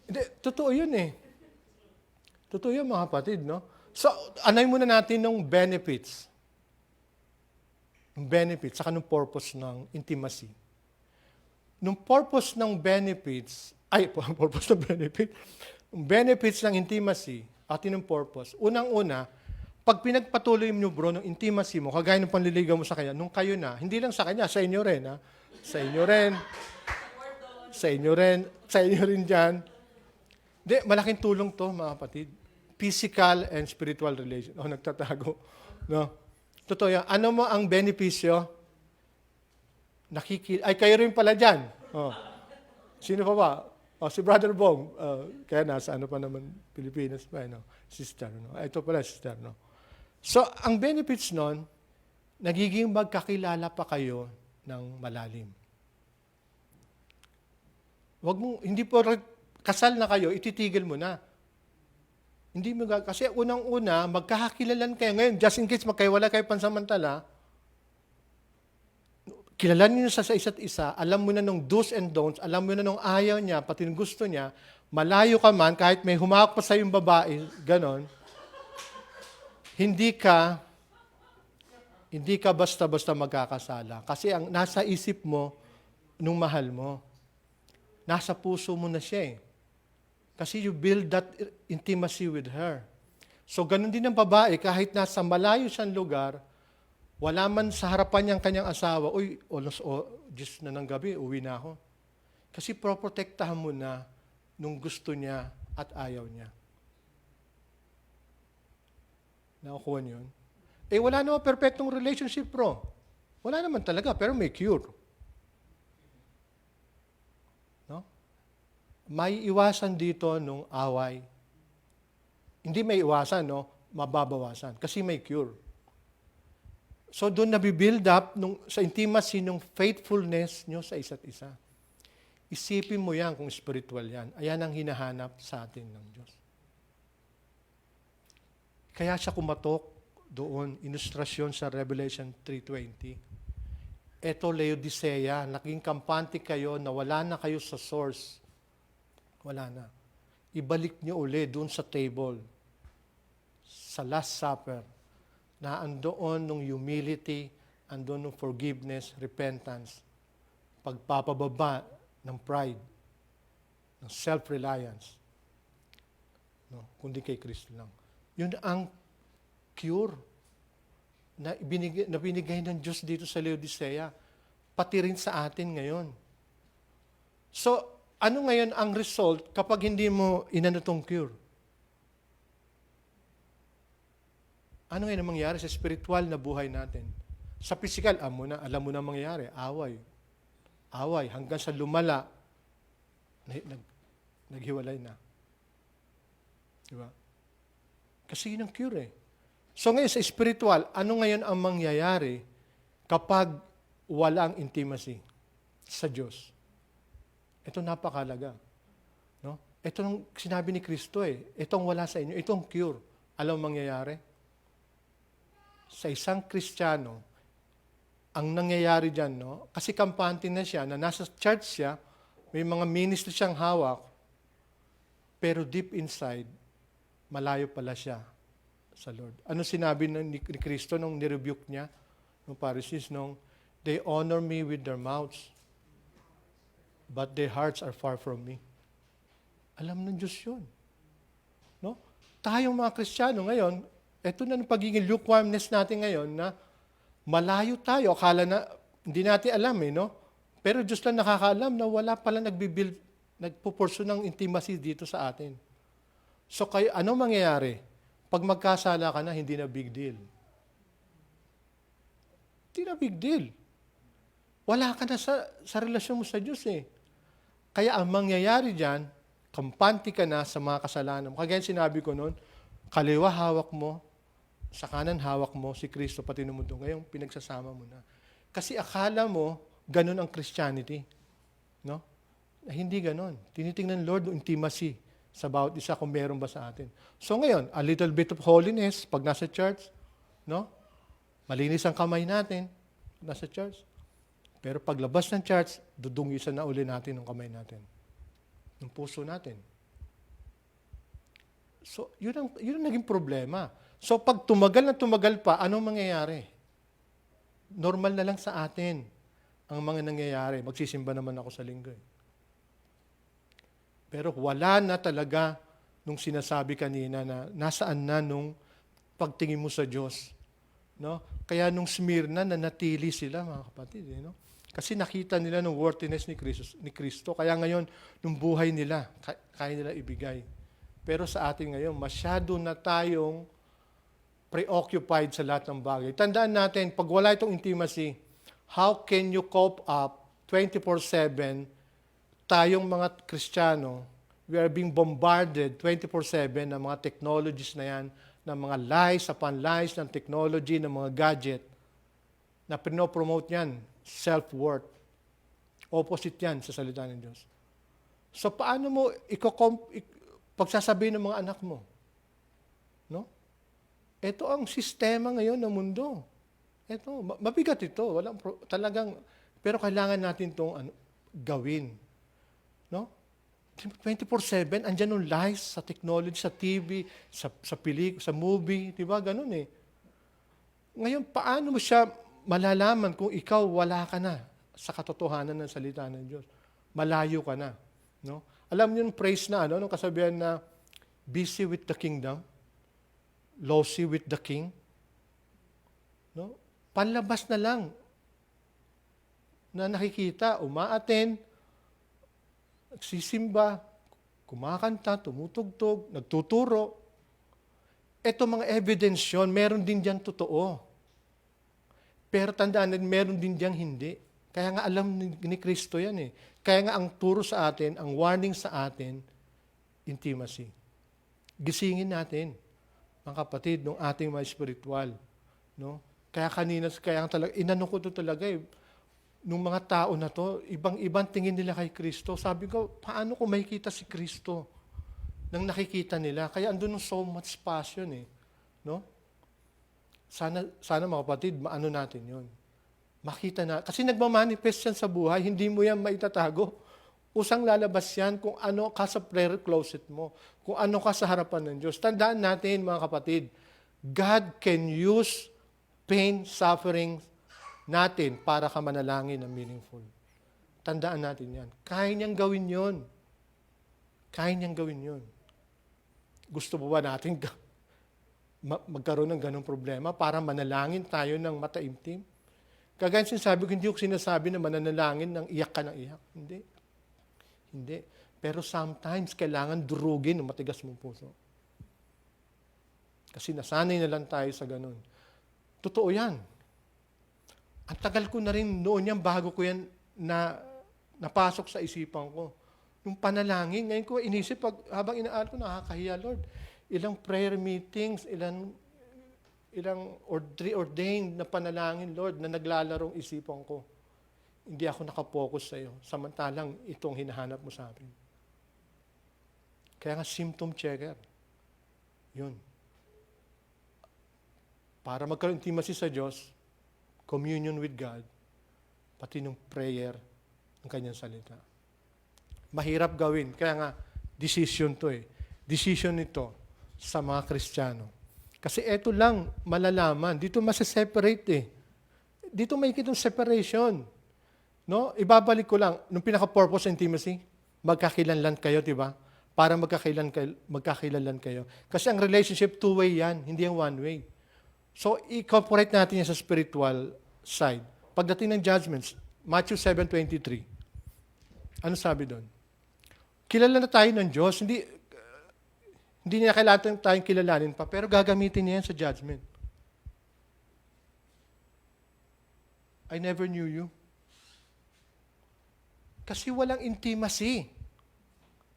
Speaker 1: Hindi, totoo yun eh. Totoo yun mga kapatid, no? So, anay muna natin ng benefits. Yung benefits, saka ng purpose ng intimacy. Nung purpose ng benefits, yung benefits ng intimacy, atin yung purpose. Unang-una, pag pinagpatuloy mo bro ng intimacy mo, kagaya ng panliligaw mo sa kanya, nung kayo na, hindi lang sa kanya, sa inyo rin, ha? Sa inyo rin. Sa inyo rin dyan. Hindi, malaking tulong to, mga kapatid. Physical and spiritual relation. Nagtatago. No? Totoo yan. Ano mo ang benepisyo? Kayo rin pala dyan. Sino pa ba? Si Brother Bong. Kaya nasa pa naman, Pilipinas pa. No? Sister. No? Ito pala, sister. No? So, ang benefits nun, nagiging magkakilala pa kayo ng malalim. Hindi po kasal na kayo, ititigil mo na. Hindi mo kasi unang-una, magkakakilalan kayo. Ngayon, just in case magkaiwala kayo pansamantala, kilalanin niyo sa isa't isa, alam mo na nung do's and don'ts, alam mo na nung ayaw niya, pati nung gusto niya, malayo ka man, kahit may humawak pa sa yung babae, ganon, hindi ka basta-basta magkakasala. Kasi ang nasa isip mo, nung mahal mo, nasa puso mo na siya eh. Kasi you build that intimacy with her. So, ganun din ang babae, kahit nasa malayo siyang lugar, wala man sa harapan niyang kanyang asawa, Diyos na ng gabi, uwi na ako. Kasi proprotektahan mo na nung gusto niya at ayaw niya. Nakukuha niyo yun? Wala naman perfectong relationship, bro. Wala naman talaga, pero may cure. No? May iwasan dito nung away. Hindi may iwasan, no? Mababawasan. Kasi may cure. So doon nabibuild up sa intimacy ng faithfulness nyo sa isa't isa. Isipin mo yan kung spiritual yan. Ayan ang hinahanap sa atin ng Diyos. Kaya siya kumatok doon, ilustrasyon sa Revelation 3:20. Eto Laodicea, naging kampante kayo na wala na kayo sa source. Wala na. Ibalik nyo uli doon sa table, sa Last Supper, na andoon nung humility, andoon nung forgiveness, repentance, pagpapababa ng pride, ng self-reliance. No? Kundi kay Kristo lang. Yun ang cure na binigay ng Diyos dito sa Laodicea, pati rin sa atin ngayon. So, ano ngayon ang result kapag hindi mo inano tong cure? Ano ngayon ang mangyayari sa spiritual na buhay natin? Sa physical, alam mo na mangyayari, away. Away, hanggang sa lumala, naghiwalay na. Diba? Kasi yun ang cure eh. So ngayon sa spiritual, ano ngayon ang mangyayari kapag walang intimacy sa Diyos? Ito napakalaga. No? Ito ang sinabi ni Kristo eh. Itong wala sa inyo, itong cure. Alam mo mangyayari? Sa isang Kristiyano, ang nangyayari dyan, no? Kasi kampante na siya, na nasa church siya, may mga ministry siyang hawak, pero deep inside, malayo pala siya sa Lord. Ano sinabi ni Kristo nung nirebuke niya, nung Pharisees, nung they honor me with their mouths, but their hearts are far from me. Alam ng Diyos yun. No? Tayong mga Kristiyano ngayon, ito na ng pagiging lukewarmness natin ngayon na malayo tayo. Akala na, hindi natin alam no? Pero Diyos lang nakakaalam na wala pala nagpupurso ng intimacy dito sa atin. So, ano mangyayari? Pag magkasala ka na, hindi na big deal. Hindi na big deal. Wala ka na sa relasyon mo sa Diyos eh. Kaya ang mangyayari dyan, kampante ka na sa mga kasalanan. Kaya sinabi ko noon, kaliwa hawak mo, sa kanan hawak mo si Kristo pati ng mundo. Ngayon, pinagsasama mo na. Kasi akala mo, ganun ang Christianity. No? Hindi ganun. Tinitingnan Lord ng intimacy sa bawat isa kung meron ba sa atin. So ngayon, a little bit of holiness pag nasa church, no? Malinis ang kamay natin pag nasa church. Pero paglabas ng church, dudungisan na uli natin ang kamay natin. Ng puso natin. So, yun ang naging problema. So, pag tumagal na tumagal pa, anong mangyayari? Normal na lang sa atin ang mga nangyayari. Magsisimba naman ako sa linggo. Pero wala na talaga nung sinasabi kanina na nasaan na nung pagtingin mo sa Diyos. No? Kaya nung Smyrna, nanatili sila, mga kapatid. No? Kasi nakita nila ng worthiness ni Kristo. Kaya ngayon, nung buhay nila, kaya nila ibigay. Pero sa atin ngayon, masyado na tayong preoccupied sa lahat ng bagay. Tandaan natin, pag wala itong intimacy, how can you cope up 24/7? Tayong mga Kristiyano, we are being bombarded 24/7 ng mga technologies na yan, ng mga lies upon lies ng technology, ng mga gadget, na pinopromote yan, self-worth. Opposite yan sa salita ng Diyos. So paano mo pagsasabihin ng mga anak mo? No? Ito ang sistema ngayon ng mundo. Ito, mabigat ito. Talagang, pero kailangan natin itong gawin. No? 24/7, andyan yung lies sa technology, sa TV, sa sa movie, di ba? Ganun eh. Ngayon, paano mo siya malalaman kung ikaw wala ka na sa katotohanan ng salita ng Diyos? Malayo ka na. No? Alam niyo yung phrase na, nung kasabihan na, busy with the kingdom, lousy with the king. No? Panlabas na lang na nakikita, umaaten, nagsisimba, kumakanta, tumutugtog, nagtuturo. Ito mga evidence yun, meron din dyan totoo. Pero tandaan natin, meron din dyan hindi. Kaya nga alam ni Kristo yan eh. Kaya nga ang turo sa atin, ang warning sa atin, intimacy. Gisingin natin, mga kapatid, ng ating mga spiritual. No? Kaya talaga, inano ko ito talaga eh. Nung mga tao na to, ibang-ibang tingin nila kay Kristo. Sabi ko, paano ko makikita si Kristo nang nakikita nila? Kaya andun so much passion eh. No? Sana mga kapatid, maano natin yon. Makita na. Kasi nagmamanifest yan sa buhay, hindi mo yan maitatago. Usang lalabas yan kung ano ka sa prayer closet mo, kung ano ka sa harapan ng Diyos. Tandaan natin, mga kapatid, God can use pain, suffering natin para ka manalangin na meaningful. Tandaan natin yan. Kaya niyang gawin yon. Kaya niyang gawin yon. Gusto mo ba natin magkaroon ng ganong problema para manalangin tayo ng mataimtim? Kagaya sinasabi ko, hindi ko sinasabi na mananalangin ng iyak ka ng iyak. Hindi. Hindi. Pero sometimes, kailangan durugin ng matigas mong puso. Kasi nasanay na lang tayo sa ganon. Totoo yan. Ang tagal ko na rin noon yan, bago ko yan napasok sa isipan ko. Yung panalangin, ngayon ko inisip, habang inaaral ko, nakakahiya, Lord. Ilang prayer meetings, ilang ordained na panalangin, Lord, na naglalarong isipan ko. Hindi ako nakapokus sa iyo. Samantalang itong hinahanap mo sa akin. Kaya nga symptom checker. Yun. Para magkaroon intimacy sa Diyos, communion with God, pati ng prayer, ng kanyang salita. Mahirap gawin. Kaya nga, decision to eh. Decision ito sa mga Kristiyano. Kasi eto lang, malalaman. Dito masa-separate eh. Dito may kitong separation. No? Ibabalik ko lang, nung pinaka-purpose ng intimacy, magkakilanlan kayo, di ba? Para magkakilanlan kayo. Kasi ang relationship, two-way yan, hindi yung one-way. So, i-incorporate natin yan sa spiritual side. Pagdating ng judgments, Matthew 7:23. Ano sabi doon? Kilala na tayo ng Diyos. Hindi niya kailangan tayong kilalanin pa, pero gagamitin niya yan sa judgment. I never knew you. Kasi walang intimacy.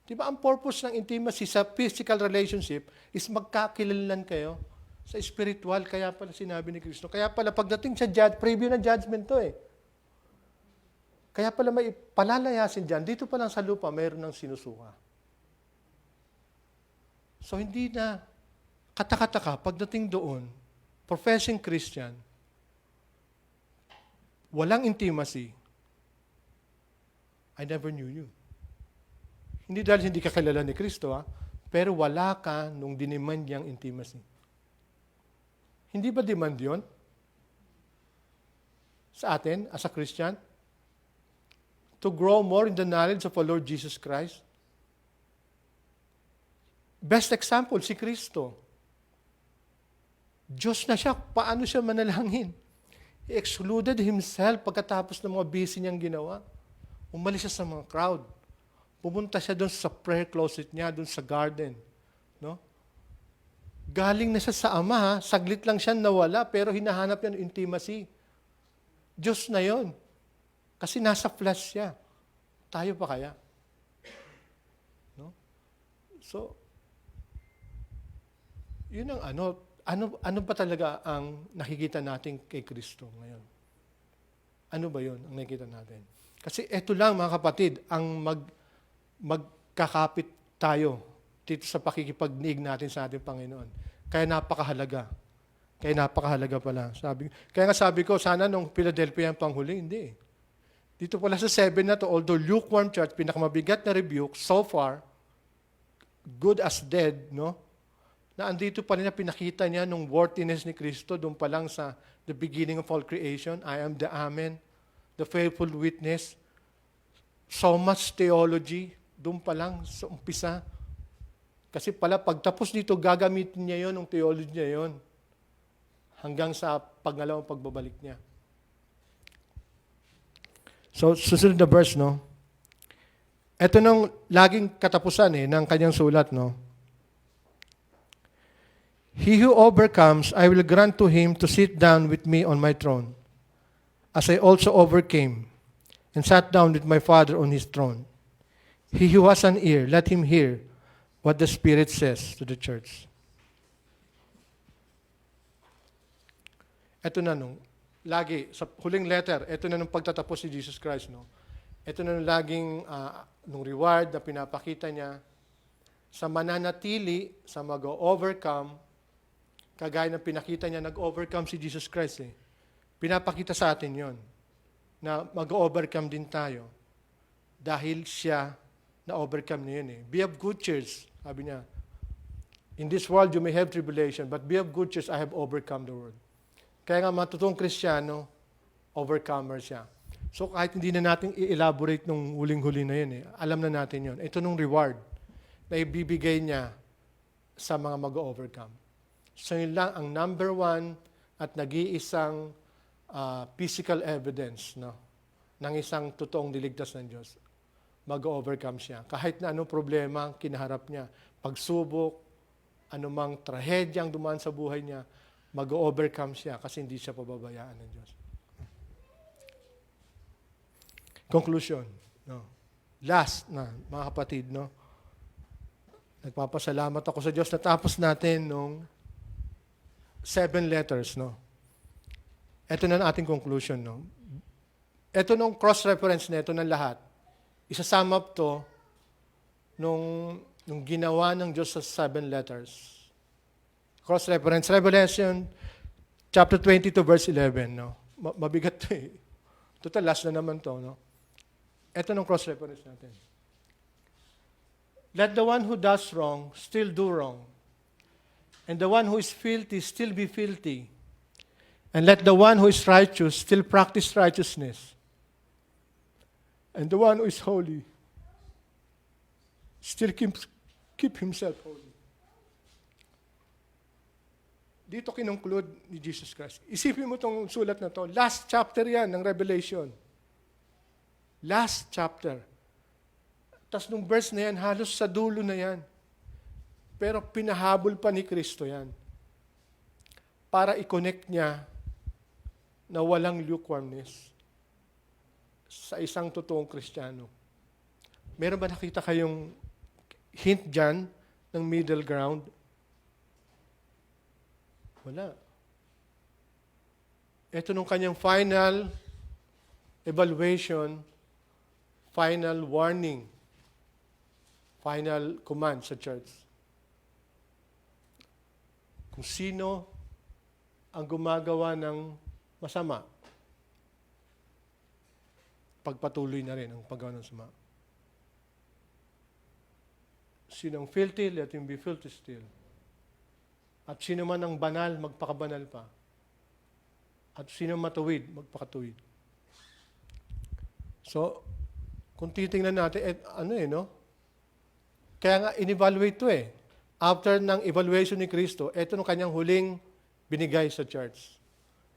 Speaker 1: Diba ang purpose ng intimacy sa physical relationship is magkakilalan kayo sa spiritual. Kaya pala sinabi ni Kristo. Kaya pala pagdating sa preview ng judgment to eh. Kaya pala may palalayasin dyan. Dito pa lang sa lupa, mayroon ng sinusuka. So hindi na katakataka pagdating doon, professing Christian, walang intimacy, I never knew you. Hindi dahil hindi ka kilala ni Kristo, pero wala ka nung diniman niyang intimacy. Hindi ba demand yun? Sa atin, as a Christian? To grow more in the knowledge of our Lord Jesus Christ? Best example, si Kristo. Diyos na siya, paano siya manalangin? He excluded himself pagkatapos ng mga busy niyang ginawa. Umalis siya sa mga crowd. Pumunta siya doon sa prayer closet niya, doon sa garden. No? Galing na siya sa Ama, saglit lang siya nawala, pero hinahanap niya ng intimacy. Diyos na yon. Kasi nasa flesh siya. Tayo pa kaya? No? So, yun ang ano ba talaga ang nakikita natin kay Kristo ngayon? Ano ba yun ang nakikita natin? Kasi eto lang mga kapatid, ang magkakapit tayo dito sa pakikipagniig natin sa ating Panginoon. Kaya napakahalaga. Pala. Kaya nga sabi ko, sana nung Philadelphia ang panghuli, hindi. Dito pala sa 7 na to, although lukewarm church, pinakamabigat na rebuke, so far, good as dead, no? Na andito pa rin na pinakita niya nung worthiness ni Kristo, doon pa lang sa the beginning of all creation, I am the Amen, the faithful witness, so much theology, doon pa lang sa umpisa. Kasi pala, pagtapos dito, gagamitin niya yon, ng theology niya yon, hanggang sa pangalawang pagbabalik niya. So, susunod na verse, no? Ito nang laging katapusan ng kanyang sulat, no? He who overcomes, I will grant to him to sit down with me on my throne, as I also overcame, and sat down with my Father on his throne. He who has an ear, let him hear what the Spirit says to the church. Ito na nung, lagi, sa huling letter, ito na nung pagtatapos si Jesus Christ, no? Ito na nung laging, nung reward na pinapakita niya, sa mananatili, sa mag-overcome, kagaya ng pinakita niya, nag-overcome si Jesus Christ eh. Pinapakita sa atin yon na mag-overcome din tayo dahil siya na-overcome niya yun eh. Be of good cheer, sabi niya. In this world you may have tribulation, but be of good cheer, I have overcome the world. Kaya nga matutong Kristiyano, overcomer siya. So kahit hindi na natin i-elaborate nung huling-huli na yun eh, alam na natin yun. Ito nung reward na ibibigay niya sa mga mag-overcome. So yun lang ang number one at nag-iisang physical evidence, no, ng isang totoong niligtas ng Diyos. Mag-overcome siya. Kahit na anong problema ang kinaharap niya, pagsubok, anumang trahedya ang dumaan sa buhay niya, mag-overcome siya kasi hindi siya pababayaan ng Diyos. Conclusion. No. Last na, mga kapatid, no, nagpapasalamat ako sa Diyos. Natapos natin nung 7 letters, no. Ito na ang ating conclusion, no. Ito nung cross-reference na ito ng lahat. Isa-sum up to nung ginawa ng Diyos sa 7 letters. Cross-reference, Revelation chapter 22, verse 11, no. Mabigat to eh. Total, last na naman to, no. Ito nung cross-reference natin. Let the one who does wrong still do wrong. And the one who is filthy still be filthy. And let the one who is righteous still practice righteousness. And the one who is holy still keep himself holy. Dito kinongclude ni Jesus Christ. Isipin mo itong sulat na to. Last chapter yan ng Revelation. Last chapter. Tapos nung verse na yan, halos sa dulo na yan. Pero pinahabol pa ni Kristo yan. Para i-connect niya na walang lukewarmness sa isang totoong Kristiyano. Meron ba nakita kayong hint dyan ng middle ground? Wala. Ito nung kanyang final evaluation, final warning, final command sa church. Kung sino ang gumagawa ng masama, pagpatuloy na rin ang paggawa ng sama. Sinong filthy, let him be filthy still. At sino man ang banal, magpakabanal pa. At sino matuwid, magpakatuwid. So, kung titingnan natin, no? Kaya nga, in-evaluate to eh. After ng evaluation ni Kristo, ito nung kanyang huling binigay sa church.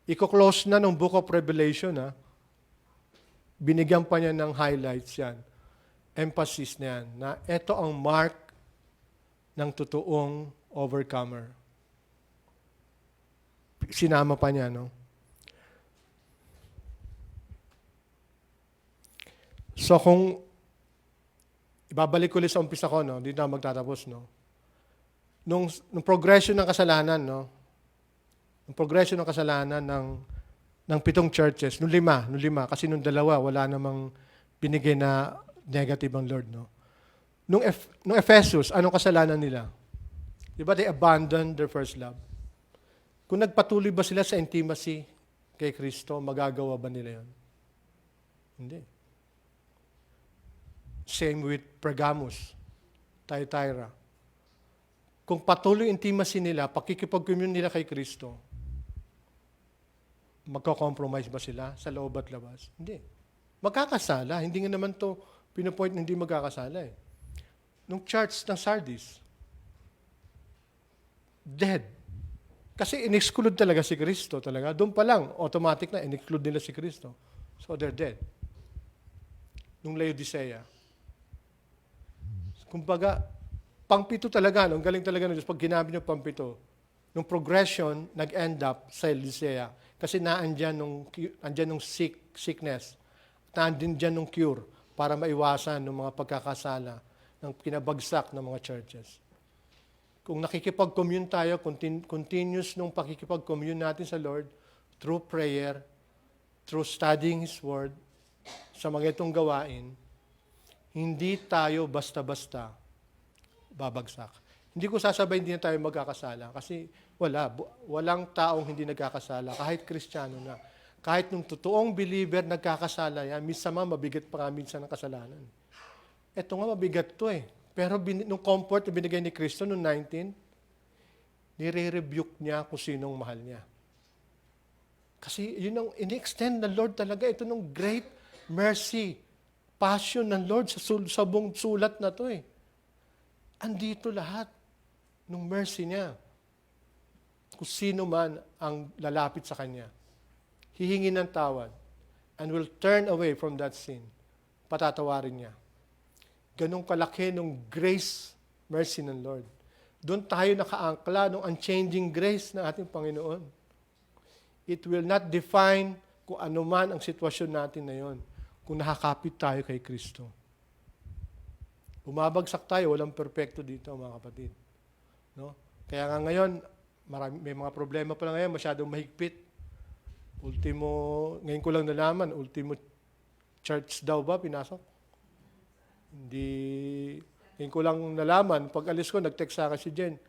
Speaker 1: Iko-close na ng Book of Revelation, ha? Binigyan pa niya ng highlights yan. Emphasis na yan, na ito ang mark ng totoong overcomer. Sinama pa niya, no? So kung ibabalik ko ulit sa umpisa ko, no? Dito na magtatapos, no? Nung progression ng kasalanan, no? Nung progression ng kasalanan ng 7 churches, nung 5, kasi nung 2, wala namang binigay na negative ang Lord, no? Nung Ephesus, anong kasalanan nila? Di ba they abandoned their first love? Kung nagpatuloy ba sila sa intimacy kay Kristo, magagawa ba nila yun? Hindi. Same with Pergamos, Thyatira. Kung patuloy intimacy nila, pakikipag-commune nila kay Kristo, magko-compromise ba sila sa loob at labas? Hindi. Magkakasala. Hindi nga naman to pinupoint na hindi magkakasala eh. Nung church ng Sardis, dead. Kasi in-exclude talaga si Kristo talaga. Doon pa lang, automatic na, in-exclude nila si Kristo. So they're dead. Nung Laodicea. Kumbaga, pang-7 talaga, ang galing talaga ng Diyos. Pag ginamit niyo pang-7, nung progression, nag-end up sa Laodicea. Kasi naandyan nung sickness. Naandyan dyan nung cure para maiwasan ng mga pagkakasala ng kinabagsak ng mga churches. Kung nakikipag-commune tayo, continuous nung pakikipag-commune natin sa Lord, through prayer, through studying His Word, sa mga itong gawain, hindi tayo basta-basta babagsak. Hindi ko sasabay hindi na tayo magkakasala kasi walang taong hindi nagkakasala, kahit Kristiyano na. Kahit nung totoong believer nagkakasala yan, minsan mabigat pa nga minsan ang kasalanan. Ito nga mabigat to eh. Pero nung comfort na binigay ni Kristo noong 19, nire-rebuke niya kung sinong mahal niya. Kasi yun ang in-extend ng Lord talaga. Ito nung great mercy, passion ng Lord sa buong sulat na to eh. Andito lahat. nung mercy niya. Kung sino man ang lalapit sa Kanya, hihingi ng tawad and will turn away from that sin. Patatawarin niya. Ganong kalaki nung grace, mercy ng Lord. Doon tayo nakaangkla ng unchanging grace ng ating Panginoon. It will not define kung ano man ang sitwasyon natin na yon, kung nakakapit tayo kay Kristo. Bumabagsak tayo, walang perpekto dito, mga kapatid. No? Kaya nga ngayon, may mga problema pa lang ngayon, masyadong mahigpit. Ngayon ko lang nalaman, ultimo church daw ba pinasok? Hindi, ngayon ko lang nalaman, pag alis ko, nag-text sa akin si Jen,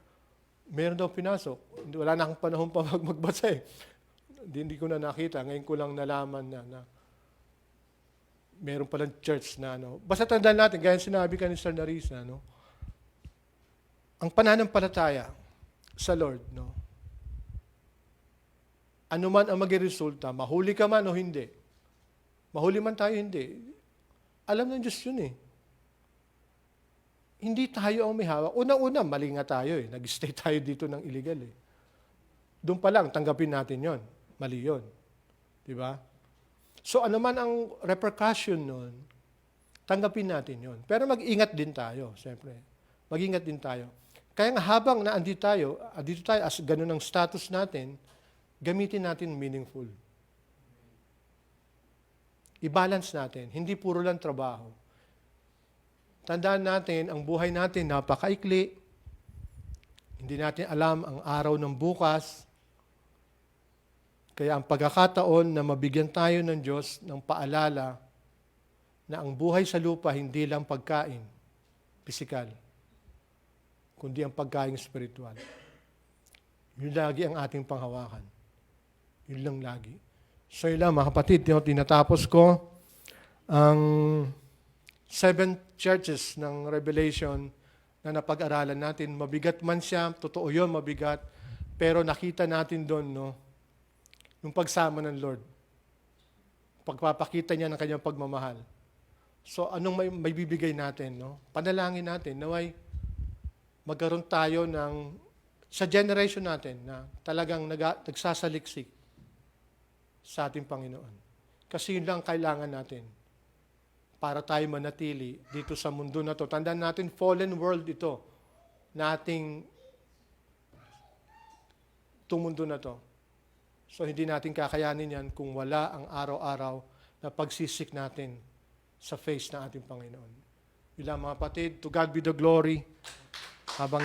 Speaker 1: meron daw pinasok. Wala na akong panahon pa magbasa eh. Hindi ko na nakita, ngayon ko lang nalaman na meron palang church na Basta tandaan natin, gaya sinabi ka ni Sir Narisa, ang pananampalataya sa Lord, ano man ang maging resulta, mahuli ka man o hindi, mahuli man tayo hindi, alam ng Diyos yun eh. Hindi tayo ang may hawak. Una-una, mali nga tayo eh. Nag-stay tayo dito ng illegal eh. Doon pa lang, tanggapin natin yon. Mali yon. Diba? So ano man ang repercussion nun, tanggapin natin yon. Pero mag-ingat din tayo, siyempre. Mag-ingat din tayo. Kaya nga habang andito tayo as ganun ang status natin, gamitin natin meaningful. I-balance natin. Hindi puro lang trabaho. Tandaan natin, ang buhay natin napakaikli. Hindi natin alam ang araw ng bukas. Kaya ang pagkakataon na mabigyan tayo ng Diyos ng paalala na ang buhay sa lupa hindi lang pagkain, pisikal, kundi ang pagkain spiritual. Yun lagi ang ating panghawakan. Yun lang lagi. So yun lang mga kapatid, tinatapos ko ang 7 churches ng Revelation na napag-aralan natin. Mabigat man siya, totoo yun, mabigat, pero nakita natin doon, yung pagsama ng Lord. Pagpapakita niya ng kanyang pagmamahal. So anong may bibigay natin? Panalangin natin, naway magkaroon tayo sa generation natin na talagang nagsasaliksik sa ating Panginoon. Kasi yun lang kailangan natin para tayo manatili dito sa mundo na to. Tandaan natin, fallen world ito na ating itong mundo na to. So hindi natin kakayanin yan kung wala ang araw-araw na pagsisik natin sa face ng ating Panginoon. Yun lang mga kapatid, to God be the glory. Habang